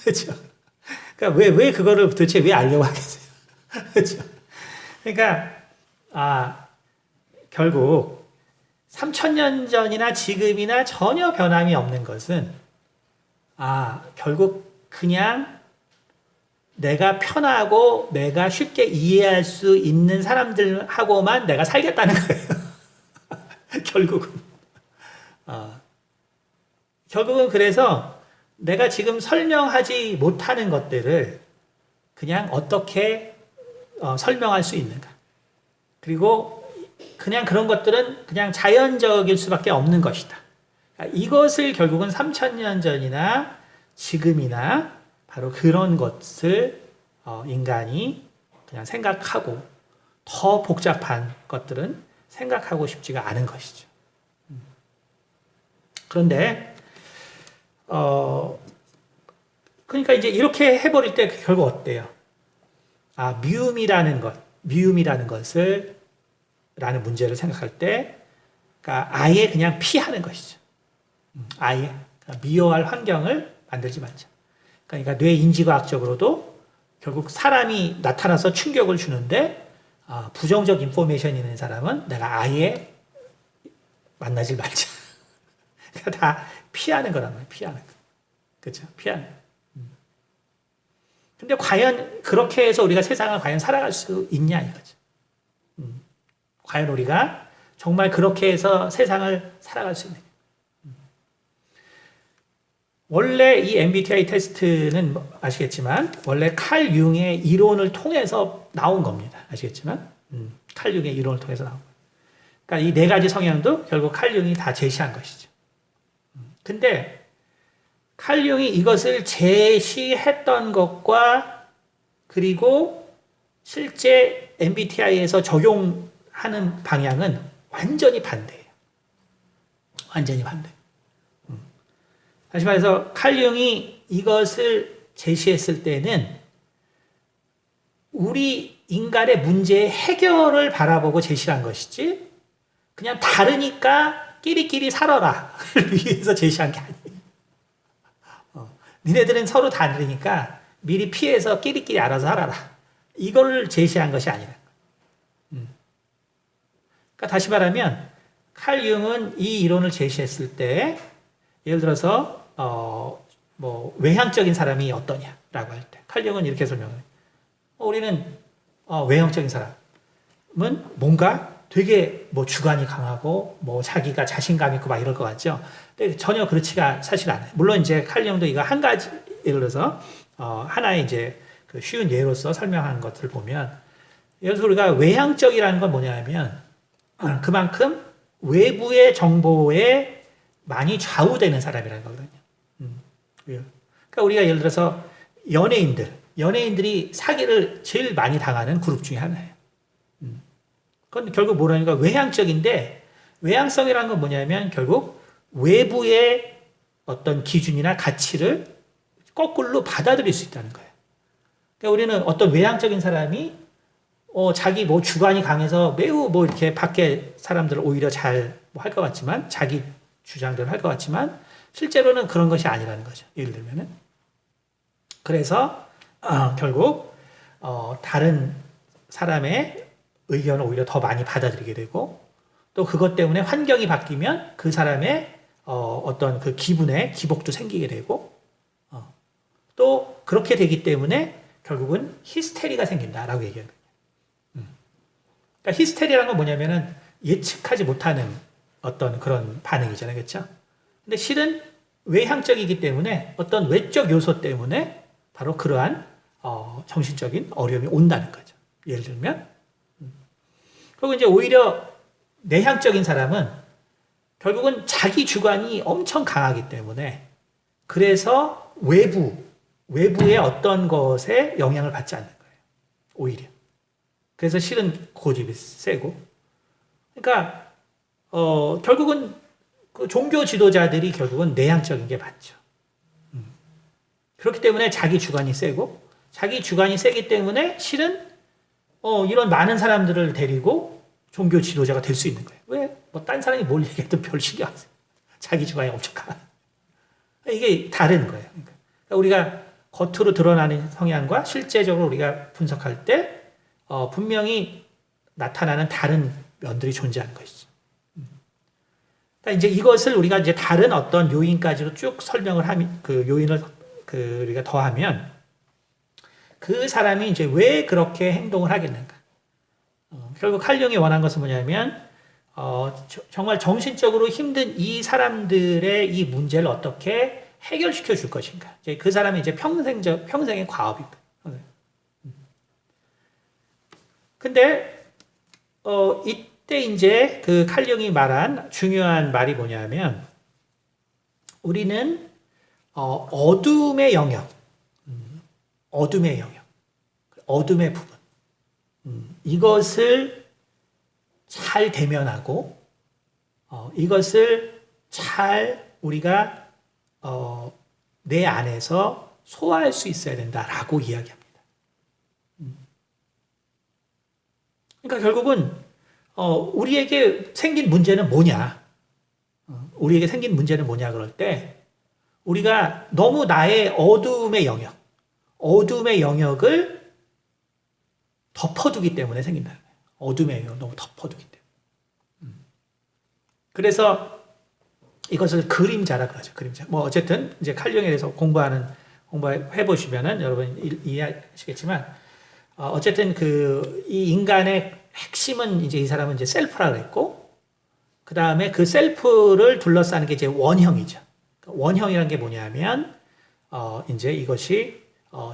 그렇죠? 그러니까 왜 그거를 도대체 왜 알려고 하겠어요? 그렇죠? 그러니까 결국 3,000년 전이나 지금이나 전혀 변함이 없는 것은 결국 그냥 내가 편하고 내가 쉽게 이해할 수 있는 사람들하고만 내가 살겠다는 거예요. 결국은 그래서 내가 지금 설명하지 못하는 것들을 그냥 어떻게 설명할 수 있는가. 그리고 그냥 그런 것들은 그냥 자연적일 수밖에 없는 것이다. 이것을 결국은 3,000년 전이나 지금이나 바로 그런 것을 인간이 그냥 생각하고 더 복잡한 것들은 생각하고 싶지가 않은 것이죠. 그런데 그러니까 이제 이렇게 해버릴 때 결국 어때요? 미움이라는 것을 라는 문제를 생각할 때 그러니까 아예 그냥 피하는 것이죠. 아예 그러니까 미워할 환경을 만들지 말자. 그러니까 뇌 인지과학적으로도 결국 사람이 나타나서 충격을 주는데 부정적 인포메이션이 있는 사람은 내가 아예 만나지 말자. 그러니까 다 피하는 거란 말이에요. 피하는 거. 그렇죠? 피하는 거. 근데 과연 그렇게 해서 우리가 세상을 과연 살아갈 수 있냐 이거죠. 과연 우리가 정말 그렇게 해서 세상을 살아갈 수 있느냐. 원래 이 MBTI 테스트는 아시겠지만 원래 칼 융의 이론을 통해서 나온 겁니다. 아시겠지만 칼 융의 이론을 통해서 나온 거예요. 그러니까 이 네 가지 성향도 결국 칼 융이 다 제시한 것이죠. 근데 칼 융이 이것을 제시했던 것과 그리고 실제 MBTI에서 적용하는 방향은 완전히 반대예요. 완전히 반대. 다시 말해서 칼 융이 이것을 제시했을 때는 우리 인간의 문제의 해결을 바라보고 제시한 것이지 그냥 다르니까 끼리끼리 살아라를 위해서 제시한 게 아니에요. 니네들은 서로 다르니까 미리 피해서 끼리끼리 알아서 살아라. 이걸 제시한 것이 아니라. 그러니까 다시 말하면 칼 융은 이 이론을 제시했을 때 예를 들어서 뭐 외향적인 사람이 어떠냐라고 할 때 칼 융은 이렇게 설명해요. 우리는 외향적인 사람은 뭔가 되게 뭐 주관이 강하고 뭐 자기가 자신감 있고 막 이럴 것 같죠. 근데 전혀 그렇지가 사실 않아요. 물론 이제 칼 융도 이거 한 가지 예를 들어서 하나의 이제 그 쉬운 예로서 설명한 것을 보면 예를 들어서 우리가 외향적이라는 건 뭐냐면 그만큼 외부의 정보에 많이 좌우되는 사람이라는 거거든요. 그러니까 우리가 예를 들어서 연예인들이 사기를 제일 많이 당하는 그룹 중에 하나예요. 그건 결국 뭐라니까 외향적인데 외향성이라는 건 뭐냐면 결국 외부의 어떤 기준이나 가치를 거꾸로 받아들일 수 있다는 거예요. 그러니까 우리는 어떤 외향적인 사람이 자기 뭐 주관이 강해서 매우 뭐 이렇게 밖에 사람들을 오히려 잘 할 것 같지만 자기 주장대로 할 것 같지만 실제로는 그런 것이 아니라는 거죠. 예를 들면은 그래서 결국 다른 사람의 의견을 오히려 더 많이 받아들이게 되고 또 그것 때문에 환경이 바뀌면 그 사람의 어떤 그 기분에 기복도 생기게 되고 또 그렇게 되기 때문에 결국은 히스테리가 생긴다라고 얘기합니다. 그러니까 히스테리라는 건 뭐냐면은 예측하지 못하는 어떤 그런 반응이잖아요. 그렇죠? 근데 실은 외향적이기 때문에 어떤 외적 요소 때문에 바로 그러한 정신적인 어려움이 온다는 거죠. 예를 들면 그리고 이제 오히려 내향적인 사람은 결국은 자기 주관이 엄청 강하기 때문에 그래서 외부의 어떤 것에 영향을 받지 않는 거예요. 오히려. 그래서 실은 고집이 세고. 그러니까 결국은 그 종교 지도자들이 결국은 내향적인 게 맞죠. 그렇기 때문에 자기 주관이 세고 자기 주관이 세기 때문에 실은 이런 많은 사람들을 데리고 종교 지도자가 될 수 있는 거예요. 왜? 뭐 딴 사람이 뭘 얘기해도 별 신경 안 써요. 자기 주관이 엄청 강한. 이게 다른 거예요. 그러니까 우리가 겉으로 드러나는 성향과 실제적으로 우리가 분석할 때 분명히 나타나는 다른 면들이 존재하는 것이죠. 그러니까 이제 이것을 우리가 이제 다른 어떤 요인까지로 쭉 설명을 하면 그 요인을 우리가 더하면 그 사람이 이제 왜 그렇게 행동을 하겠는가? 결국 칼 융이 원한 것은 뭐냐면 정말 정신적으로 힘든 이 사람들의 이 문제를 어떻게 해결시켜 줄 것인가? 이제 그 사람이 이제 평생의 과업입니다. 근데 이때 이제 그 칼 융이 말한 중요한 말이 뭐냐면 우리는 어둠의 영역, 어둠의 부분, 이것을 잘 대면하고 이것을 잘 우리가 내 안에서 소화할 수 있어야 된다라고 이야기합니다. 그러니까 결국은 우리에게 생긴 문제는 뭐냐? 우리에게 생긴 문제는 뭐냐 그럴 때 우리가 너무 나의 어둠의 영역을 덮어두기 때문에 생긴다는 거예요. 어둠의 영역을 너무 덮어두기 때문에. 그래서 이것을 그림자라 그러죠. 그림자. 뭐 어쨌든 이제 칼 융에 대해서 공부해 보시면은 여러분 이해하시겠지만 어쨌든 이 인간의 핵심은 이제 이 사람은 이제 셀프라 그랬고 그 다음에 그 셀프를 둘러싸는 게 이제 원형이죠. 원형이란 게 뭐냐면 이제 이것이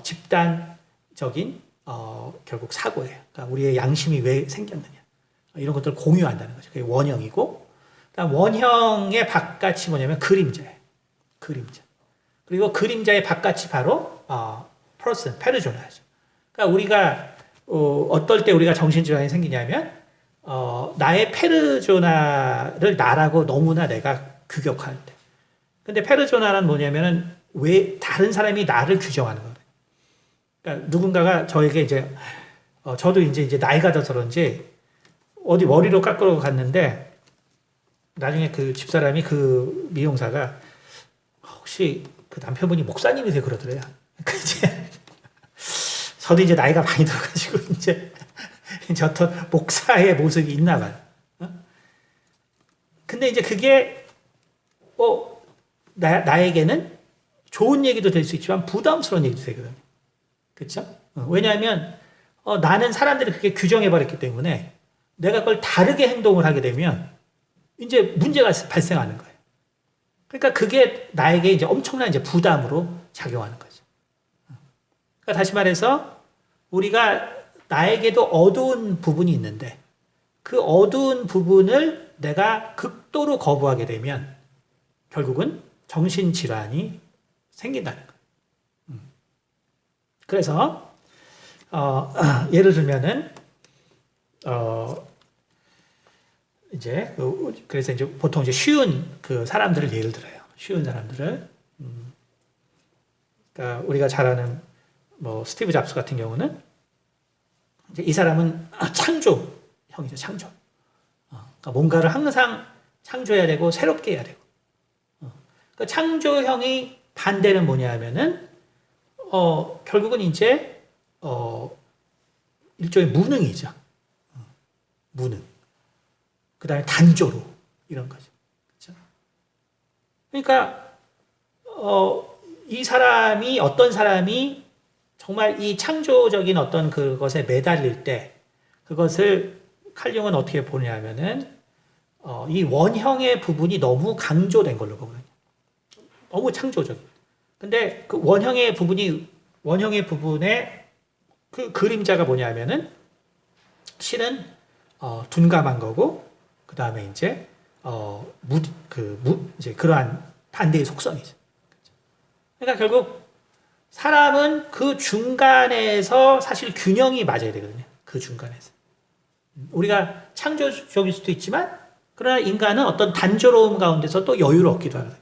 집단적인 결국 사고예요. 그러니까 우리의 양심이 왜 생겼느냐 이런 것들을 공유한다는 거죠. 그게 원형이고, 그다음 원형의 바깥이 뭐냐면 그림자예요. 그림자. 그리고 그림자의 바깥이 바로 person, 페르조나죠. 그러니까 우리가 어떨 때 우리가 정신질환이 생기냐면 나의 페르조나를 나라고 너무나 내가 규격할 때. 근데 페르조나는 뭐냐면은 왜 다른 사람이 나를 규정하는 거예요. 그러니까 누군가가 저에게 이제 저도 이제 나이가 들어서 그런지 어디 머리로 깎으러 갔는데 나중에 그 집사람이 그 미용사가 혹시 그 남편분이 목사님이세요 그러더래요. 이제 저도 이제 나이가 많이 들어가지고 이제 어떤 목사의 모습이 있나 봐요. 근데 이제 그게 나에게는 좋은 얘기도 될 수 있지만 부담스러운 얘기도 되거든요. 그렇죠? 왜냐하면 나는 사람들이 그렇게 규정해버렸기 때문에 내가 그걸 다르게 행동을 하게 되면 이제 문제가 발생하는 거예요. 그러니까 그게 나에게 이제 엄청난 이제 부담으로 작용하는 거죠. 그러니까 다시 말해서 우리가 나에게도 어두운 부분이 있는데 그 어두운 부분을 내가 극도로 거부하게 되면 결국은 정신질환이 생긴다는 거예요. 그래서 예를 들면은 그래서 이제 보통 이제 쉬운 그 사람들을 예를 들어요. 쉬운 사람들을. 그러니까 우리가 잘 아는 뭐 스티브 잡스 같은 경우는 이제 이 사람은 창조형이죠. 창조. 그러니까 뭔가를 항상 창조해야 되고 새롭게 해야 되고. 그러니까 창조형이 반대는 뭐냐면은 결국은 이제 일종의 무능이죠. 무능. 그 다음에 단조로 이런 거죠. 그렇죠? 그러니까 어떤 사람이 정말 이 창조적인 어떤 그것에 매달릴 때 그것을 칼융은 어떻게 보냐면은 이 원형의 부분이 너무 강조된 걸로 보거든요. 너무 창조적. 근데 그 원형의 부분에 그 그림자가 뭐냐면은 실은 둔감한 거고 그 다음에 이제 이제 그러한 반대의 속성이죠. 그러니까 결국 사람은 그 중간에서 사실 균형이 맞아야 되거든요. 그 중간에서. 우리가 창조적일 수도 있지만 그러나 인간은 어떤 단조로움 가운데서 또 여유를 얻기도 하거든요.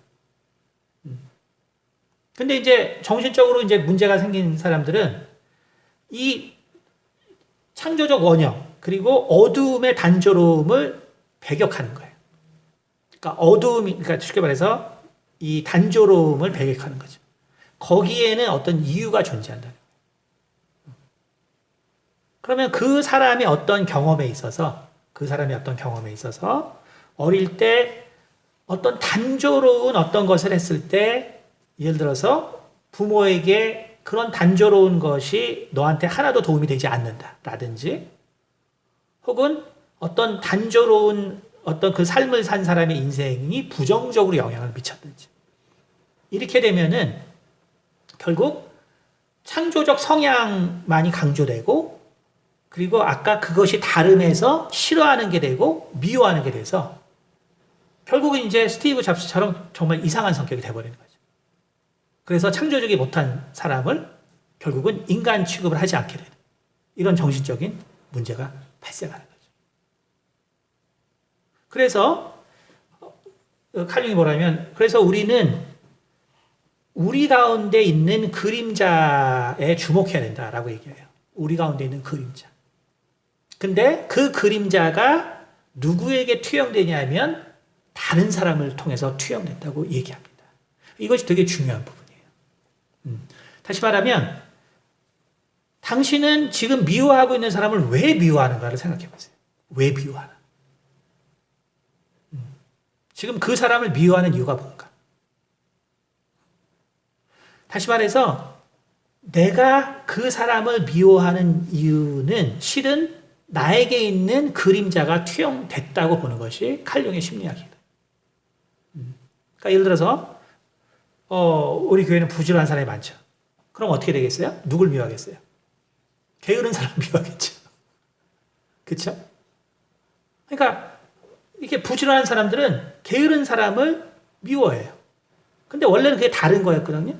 근데 이제 정신적으로 이제 문제가 생긴 사람들은 이 창조적 원형 그리고 어두움의 단조로움을 배격하는 거예요. 그러니까 쉽게 말해서 이 단조로움을 배격하는 거죠. 거기에는 어떤 이유가 존재한다. 그러면 그 사람의 어떤 경험에 있어서 어릴 때 어떤 단조로운 어떤 것을 했을 때 예를 들어서 부모에게 그런 단조로운 것이 너한테 하나도 도움이 되지 않는다라든지 혹은 어떤 단조로운 어떤 그 삶을 산 사람의 인생이 부정적으로 영향을 미쳤든지 이렇게 되면은 결국 창조적 성향만이 강조되고 그리고 아까 그것이 다름에서 싫어하는 게 되고 미워하는 게 돼서 결국은 이제 스티브 잡스처럼 정말 이상한 성격이 돼버리는 거죠. 그래서 창조적이 못한 사람을 결국은 인간 취급을 하지 않게 되는 이런 정신적인 문제가 발생하는 거죠. 그래서 칼융이 뭐라면 그래서 우리는 우리 가운데 있는 그림자에 주목해야 된다라고 얘기해요. 우리 가운데 있는 그림자. 근데 그 그림자가 누구에게 투영되냐면 다른 사람을 통해서 투영된다고 얘기합니다. 이것이 되게 중요한 부분이에요. 다시 말하면 당신은 지금 미워하고 있는 사람을 왜 미워하는가를 생각해 보세요. 왜 미워하나? 지금 그 사람을 미워하는 이유가 뭔가? 다시 말해서 내가 그 사람을 미워하는 이유는 실은 나에게 있는 그림자가 투영됐다고 보는 것이 칼융의 심리학이다. 그러니까 예를 들어서 우리 교회는 부지런한 사람이 많죠. 그럼 어떻게 되겠어요? 누굴 미워하겠어요? 게으른 사람 미워하겠죠. 그렇죠? 그러니까 이렇게 부지런한 사람들은 게으른 사람을 미워해요. 근데 원래는 그게 다른 거였거든요.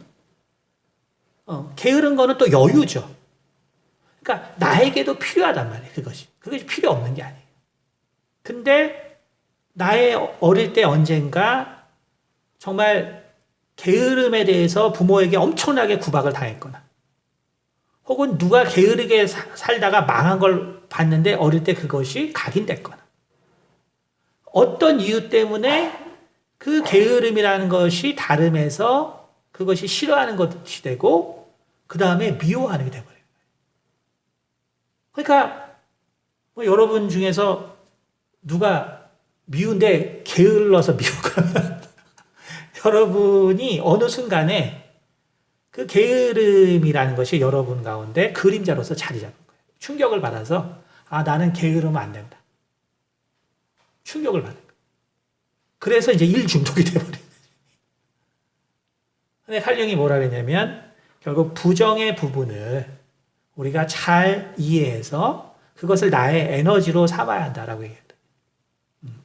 게으른 거는 또 여유죠. 그러니까 나에게도 필요하단 말이에요. 그것이 필요 없는 게 아니에요. 근데 나의 어릴 때 언젠가 정말 게으름에 대해서 부모에게 엄청나게 구박을 당했거나 혹은 누가 게으르게 살다가 망한 걸 봤는데 어릴 때 그것이 각인됐거나 어떤 이유 때문에 그 게으름이라는 것이 다름에서 그것이 싫어하는 것이 되고 그 다음에 미워하는 게 돼버려요. 그러니까 뭐 여러분 중에서 누가 미운데 게을러서 미워 그러면 여러분이 어느 순간에 그 게으름이라는 것이 여러분 가운데 그림자로서 자리 잡은 거예요. 충격을 받아서 나는 게으르면 안 된다. 충격을 받는 거예요. 그래서 이제 일 중독이 돼버려요. 근데 칼융이 뭐라 그랬냐면 결국 부정의 부분을 우리가 잘 이해해서 그것을 나의 에너지로 삼아야 한다라고 얘기했다.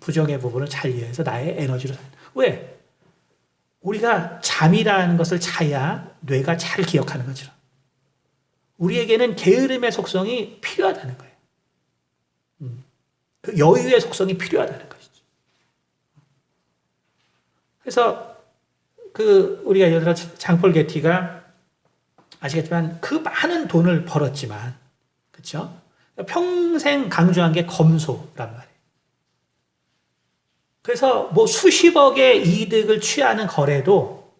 부정의 부분을 잘 이해해서 나의 에너지로 삼아야 한다. 왜? 우리가 잠이라는 것을 자야 뇌가 잘 기억하는 거죠. 우리에게는 게으름의 속성이 필요하다는 거예요. 그 여유의 속성이 필요하다는 것이죠. 그래서 우리가 예를 들어 장폴 게티가 아시겠지만 그 많은 돈을 벌었지만, 그렇죠? 평생 강조한 게 검소란 말이에요. 그래서 뭐 수십억의 이득을 취하는 거래도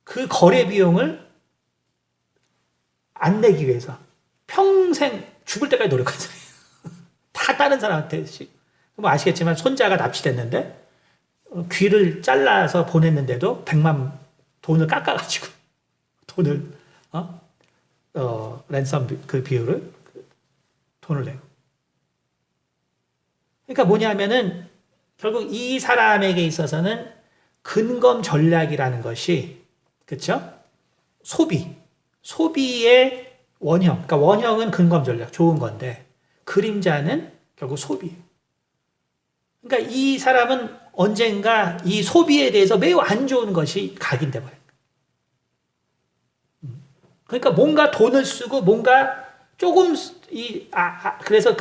그 거래 비용을 안 내기 위해서 평생 죽을 때까지 노력하잖아요. 다 다른 사람한테. 뭐 아시겠지만 손자가 납치됐는데 귀를 잘라서 보냈는데도 100만 돈을 깎아가지고 돈을 랜섬 그 비율을 돈을 내고. 그러니까 뭐냐면은 결국 이 사람에게 있어서는 근검 전략이라는 것이, 그렇죠? 소비의 원형. 그러니까 원형은 근검 전략, 좋은 건데 그림자는 결국 소비예요. 그러니까 이 사람은 언젠가 이 소비에 대해서 매우 안 좋은 것이 각인돼 버려요. 그러니까 뭔가 돈을 쓰고 뭔가 조금 그래서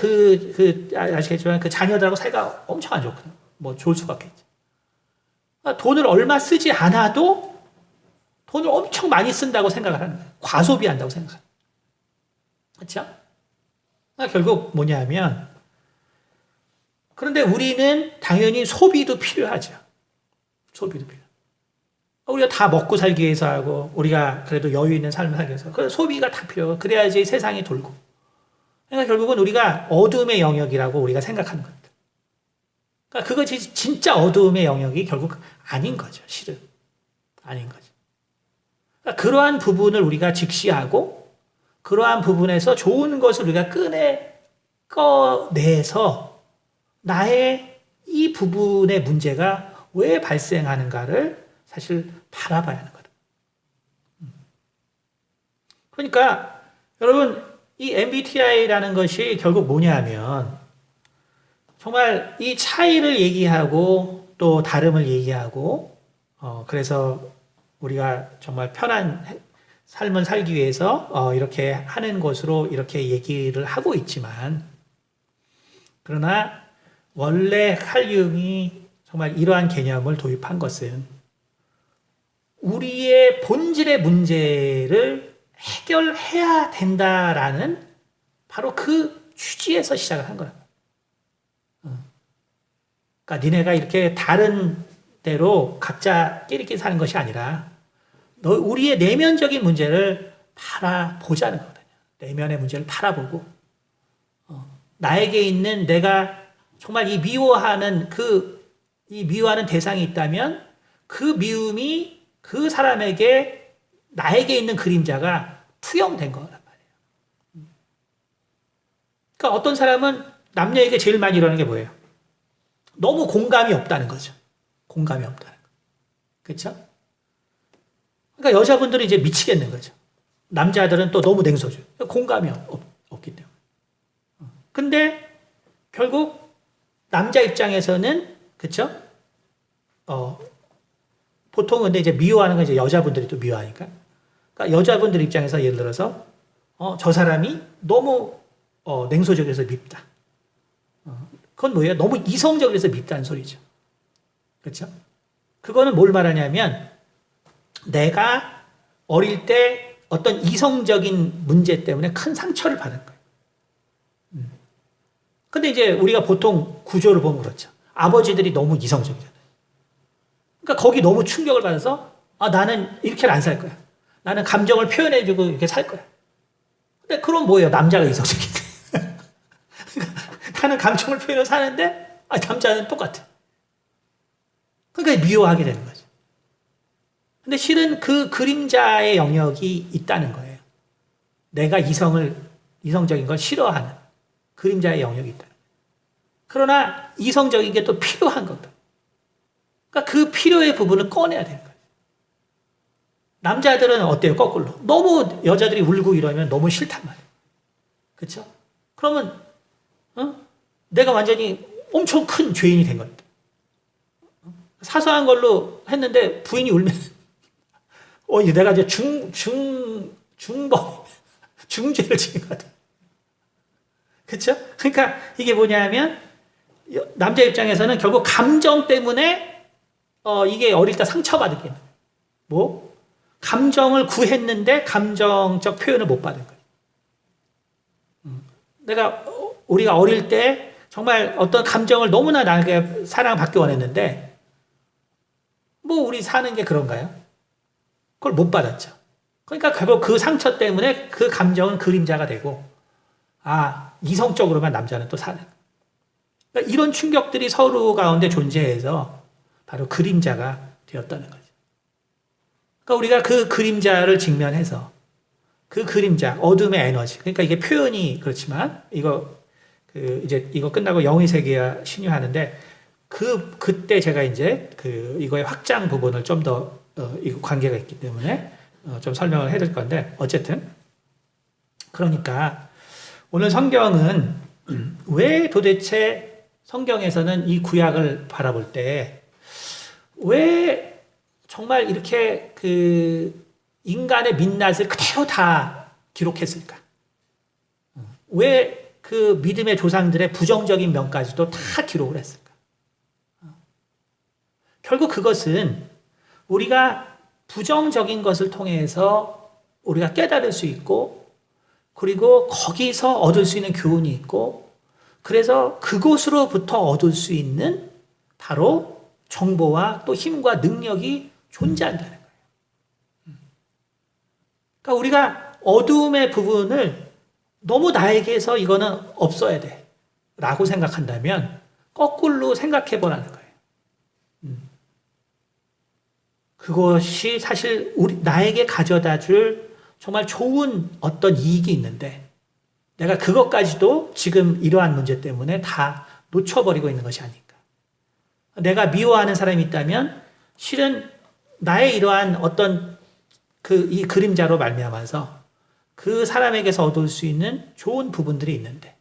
아시겠지만 그 자녀들하고 사이가 엄청 안 좋거든요. 뭐 좋을 수밖에 없죠. 그러니까 돈을 얼마 쓰지 않아도 돈을 엄청 많이 쓴다고 생각을 하는 거예요. 과소비한다고 생각하는 거예요. 그렇죠? 그러니까 결국 뭐냐면, 그런데 우리는 당연히 소비도 필요하죠. 소비도 필요. 우리가 다 먹고 살기 위해서 하고 우리가 그래도 여유 있는 삶을 살기 위해서 그 소비가 다 필요해요. 그래야지 세상이 돌고. 그러니까 결국은 우리가 어둠의 영역이라고 우리가 생각하는 겁니다. 그러니까 그것이 진짜 어두움의 영역이 결국 아닌 거죠. 실은. 아닌 거죠. 그러니까 그러한 부분을 우리가 직시하고 그러한 부분에서 좋은 것을 우리가 꺼내서 나의 이 부분의 문제가 왜 발생하는가를 사실 바라봐야 하는 거다. 그러니까 여러분 이 MBTI라는 것이 결국 뭐냐면 정말 이 차이를 얘기하고 또 다름을 얘기하고 그래서 우리가 정말 편한 삶을 살기 위해서 이렇게 하는 것으로 이렇게 얘기를 하고 있지만, 그러나 원래 칼융이 정말 이러한 개념을 도입한 것은 우리의 본질의 문제를 해결해야 된다라는 바로 그 취지에서 시작을 한 거야. 그러니까 니네가 이렇게 다른 대로 각자 끼리끼리 사는 것이 아니라 우리의 내면적인 문제를 바라보자는 거거든요. 내면의 문제를 바라보고 나에게 있는 내가 정말 이 미워하는 대상이 있다면 그 미움이 그 사람에게 나에게 있는 그림자가 투영된 거란 말이에요. 그러니까 어떤 사람은 남녀에게 제일 많이 이러는 게 뭐예요? 너무 공감이 없다는 거죠. 공감이 없다는 거. 그렇죠? 그러니까 여자분들은 이제 미치겠는 거죠. 남자들은 또 너무 냉소죠. 공감이 없기 때문에. 근데 결국 남자 입장에서는 그쵸? 보통 근데 이제 미워하는 건 이제 여자분들이 또 미워하니까. 그러니까 여자분들 입장에서 예를 들어서 저 사람이 너무 냉소적이어서 밉다. 그건 뭐예요? 너무 이성적이어서 밉다는 소리죠. 그렇죠? 그거는 뭘 말하냐면 내가 어릴 때 어떤 이성적인 문제 때문에 큰 상처를 받은 거예요. 근데 이제 우리가 보통 구조를 보면 그렇죠. 아버지들이 너무 이성적이잖아요. 그러니까 거기 너무 충격을 받아서 나는 이렇게는 안 살 거야. 나는 감정을 표현해주고 이렇게 살 거야. 근데 그럼 뭐예요? 남자가 이성적인데. 나는 감정을 표현해서 사는데 남자는 똑같아. 그러니까 미워하게 되는 거죠. 근데 실은 그 그림자의 영역이 있다는 거예요. 내가 이성적인 걸 싫어하는 그림자의 영역이 있다. 그러나 이성적인 게 또 필요한 거다. 그러니까 그 필요의 부분을 꺼내야 되는 거예요. 남자들은 어때요? 거꾸로. 너무 여자들이 울고 이러면 너무 싫단 말이에요. 그렇죠? 그러면 내가 완전히 엄청 큰 죄인이 된 겁니다. 사소한 걸로 했는데 부인이 울면 내가 이제 중죄를 지은 것 같아요. 그렇죠? 그러니까 이게 뭐냐면 남자 입장에서는 결국 감정 때문에 이게 어릴 때 상처받은 게 뭐 감정을 구했는데 감정적 표현을 못 받은 거예요. 우리가 어릴 때 정말 어떤 감정을 너무나 나에게 사랑받기 원했는데 뭐 우리 사는 게 그런가요? 그걸 못 받았죠. 그러니까 결국 그 상처 때문에 그 감정은 그림자가 되고 이성적으로만 남자는 또 사는. 그러니까 이런 충격들이 서로 가운데 존재해서 바로 그림자가 되었다는 거죠. 그러니까 우리가 그 그림자를 직면해서 그 그림자, 어둠의 에너지. 그러니까 이게 표현이 그렇지만 이거 끝나고 영의 세계와 신유하는데 그때 제가 이제 이거의 확장 부분을 좀 더 이거 관계가 있기 때문에 좀 설명을 해드릴 건데 어쨌든 그러니까 오늘 성경은 왜 도대체 성경에서는 이 구약을 바라볼 때 왜 정말 이렇게 인간의 민낯을 그대로 다 기록했을까? 왜 그 믿음의 조상들의 부정적인 면까지도 다 기록을 했을까? 결국 그것은 우리가 부정적인 것을 통해서 우리가 깨달을 수 있고 그리고 거기서 얻을 수 있는 교훈이 있고 그래서 그곳으로부터 얻을 수 있는 바로 정보와 또 힘과 능력이 존재한다는 거예요. 그러니까 우리가 어두움의 부분을 너무 나에게서 이거는 없어야 돼 라고 생각한다면 거꾸로 생각해 보라는 거예요. 그것이 사실 나에게 가져다 줄 정말 좋은 어떤 이익이 있는데 내가 그것까지도 지금 이러한 문제 때문에 다 놓쳐버리고 있는 것이 아닐까. 내가 미워하는 사람이 있다면 실은 나의 이러한 어떤 이 그림자로 말미암아서 그 사람에게서 얻을 수 있는 좋은 부분들이 있는데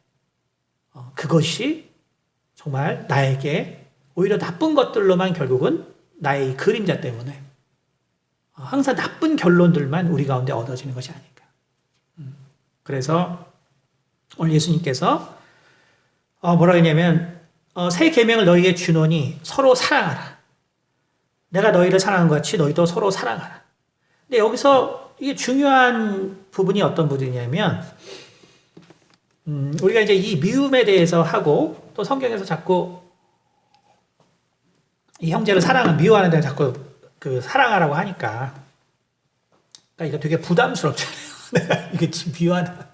그것이 정말 나에게 오히려 나쁜 것들로만 결국은 나의 이 그림자 때문에 항상 나쁜 결론들만 우리 가운데 얻어지는 것이 아닐까. 그래서 오늘 예수님께서 뭐라 했냐면 새 계명을 너희에게 주노니 서로 사랑하라. 내가 너희를 사랑한 것 같이 너희도 서로 사랑하라. 근데 여기서 이게 중요한 부분이 어떤 부분이냐면 우리가 이제 이 미움에 대해서 하고 또 성경에서 자꾸 이 형제를 미워하는 데는 자꾸 사랑하라고 하니까 그러니까 이거 되게 부담스럽잖아요. 내가 이게 지금 미워하다.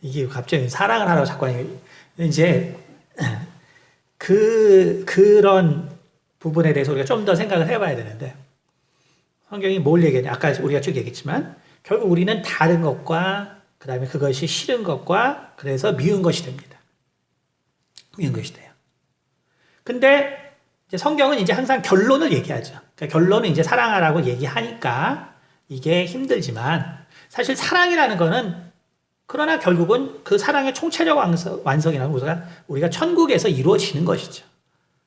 이게 갑자기 사랑을 하라고 자꾸 하니까 이제 그런 부분에 대해서 우리가 좀 더 생각을 해봐야 되는데 성경이 뭘 얘기하냐. 아까 우리가 쭉 얘기했지만 결국 우리는 다른 것과 그 다음에 그것이 싫은 것과 그래서 미운 것이 됩니다. 미운 것이 돼요. 근데 이제 성경은 이제 항상 결론을 얘기하죠. 그러니까 결론은 이제 사랑하라고 얘기하니까 이게 힘들지만 사실 사랑이라는 거는 그러나 결국은 그 사랑의 총체적 완성이라는 우리가 천국에서 이루어지는 것이죠.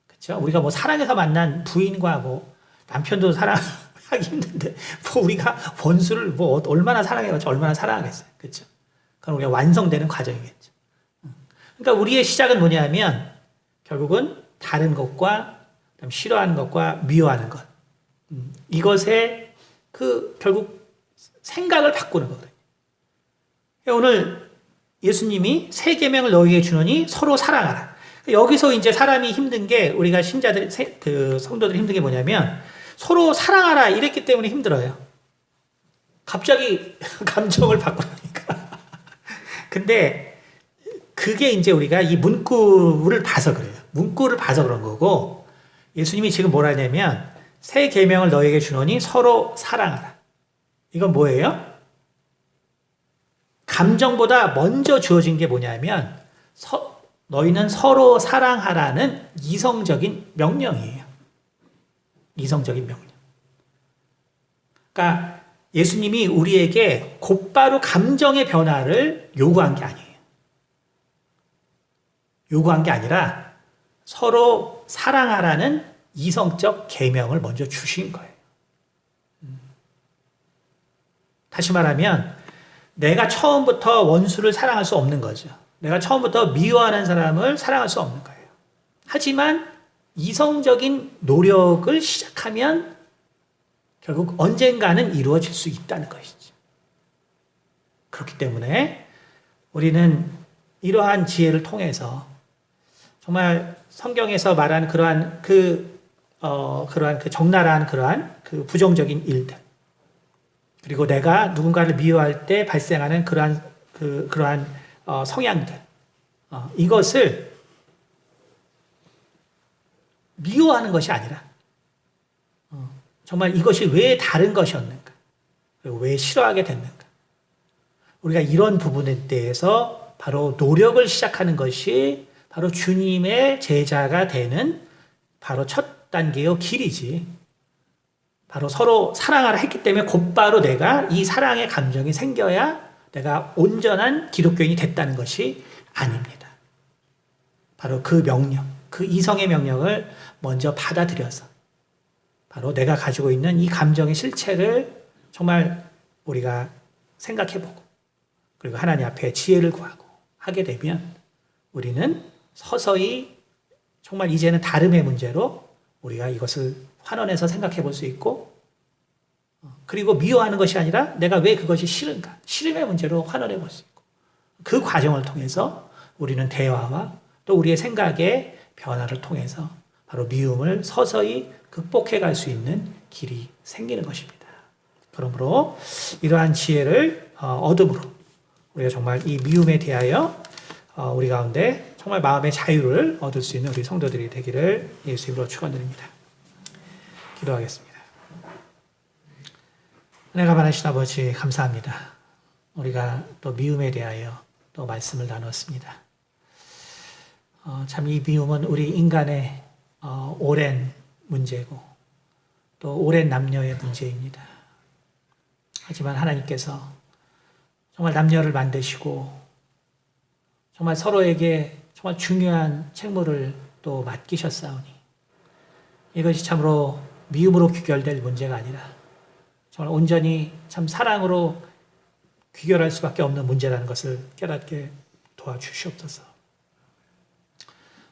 그렇죠? 우리가 뭐 사랑해서 만난 부인과 뭐 남편도 사랑하기 힘든데 뭐 우리가 원수를 뭐 얼마나 사랑해봤자 얼마나 사랑하겠어요. 그렇죠? 그건 우리가 완성되는 과정이겠죠. 그러니까 우리의 시작은 뭐냐면 결국은 다른 것과 싫어하는 것과 미워하는 것. 이것에 결국 생각을 바꾸는 거거든요. 오늘 예수님이 새 계명을 너희에게 주노니 서로 사랑하라. 여기서 이제 사람이 힘든 게 우리가 신자들, 성도들이 힘든 게 뭐냐면 서로 사랑하라 이랬기 때문에 힘들어요. 갑자기 감정을 바꾸니까. 근데 그게 이제 우리가 이 문구를 봐서 그래요. 문구를 봐서 그런 거고 예수님이 지금 뭐라 하냐면 새 계명을 너희에게 주노니 서로 사랑하라. 이건 뭐예요? 감정보다 먼저 주어진 게 뭐냐면 너희는 서로 사랑하라는 이성적인 명령이에요. 이성적인 명령. 그러니까 예수님이 우리에게 곧바로 감정의 변화를 요구한 게 아니에요. 요구한 게 아니라 서로 사랑하라는 이성적 계명을 먼저 주신 거예요. 다시 말하면 내가 처음부터 원수를 사랑할 수 없는 거죠. 내가 처음부터 미워하는 사람을 사랑할 수 없는 거예요. 하지만 이성적인 노력을 시작하면 결국 언젠가는 이루어질 수 있다는 것이죠. 그렇기 때문에 우리는 이러한 지혜를 통해서 정말 성경에서 말하는 그러한 적나라한 그러한 부정적인 일들, 그리고 내가 누군가를 미워할 때 발생하는 그러한 성향들, 이것을 미워하는 것이 아니라 정말 이것이 왜 다른 것이었는가, 그리고 왜 싫어하게 됐는가, 우리가 이런 부분에 대해서 바로 노력을 시작하는 것이 바로 주님의 제자가 되는 바로 첫 단계의 길이지. 바로 서로 사랑하라 했기 때문에 곧바로 내가 이 사랑의 감정이 생겨야 내가 온전한 기독교인이 됐다는 것이 아닙니다. 바로 그 명령, 그 이성의 명령을 먼저 받아들여서 바로 내가 가지고 있는 이 감정의 실체를 정말 우리가 생각해보고 그리고 하나님 앞에 지혜를 구하고 하게 되면 우리는 서서히 정말 이제는 다름의 문제로 우리가 이것을 환원해서 생각해 볼 수 있고, 그리고 미워하는 것이 아니라 내가 왜 그것이 싫은가, 싫음의 문제로 환원해 볼 수 있고, 그 과정을 통해서 우리는 대화와 또 우리의 생각의 변화를 통해서 바로 미움을 서서히 극복해 갈 수 있는 길이 생기는 것입니다. 그러므로 이러한 지혜를 얻음으로 우리가 정말 이 미움에 대하여 우리 가운데 정말 마음의 자유를 얻을 수 있는 우리 성도들이 되기를 예수 이름으로 축원드립니다. 기도하겠습니다. 은혜가 많으신 아버지 감사합니다. 우리가 또 미움에 대하여 또 말씀을 나눴습니다. 참 이 미움은 우리 인간의 오랜 문제고 또 오랜 남녀의 문제입니다. 하지만 하나님께서 정말 남녀를 만드시고 정말 서로에게 정말 중요한 책무를 또 맡기셨사오니 이것이 참으로 미움으로 귀결될 문제가 아니라 정말 온전히 참 사랑으로 귀결할 수밖에 없는 문제라는 것을 깨닫게 도와주시옵소서.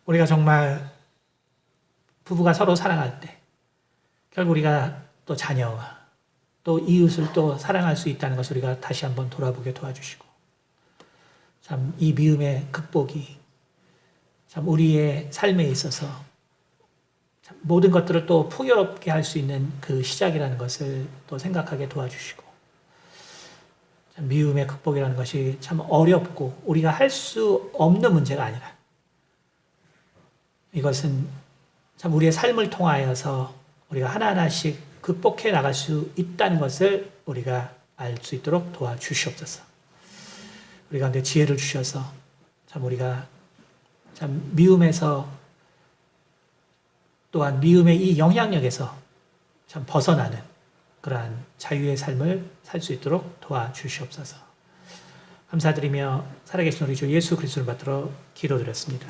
우리가 정말 부부가 서로 사랑할 때 결국 우리가 또 자녀와 또 이웃을 또 사랑할 수 있다는 것을 우리가 다시 한번 돌아보게 도와주시고 참 이 미움의 극복이 참 우리의 삶에 있어서 참 모든 것들을 또 풍요롭게 할 수 있는 그 시작이라는 것을 또 생각하게 도와주시고 참 미움의 극복이라는 것이 참 어렵고 우리가 할 수 없는 문제가 아니라 이것은 참 우리의 삶을 통하여서 우리가 하나하나씩 극복해 나갈 수 있다는 것을 우리가 알 수 있도록 도와주시옵소서. 우리 가운데 지혜를 주셔서 참 우리가 참 미움에서 또한 미움의 이 영향력에서 참 벗어나는 그러한 자유의 삶을 살 수 있도록 도와주시옵소서. 감사드리며 살아계신 우리 주 예수 그리스도를 받들어 기도드렸습니다.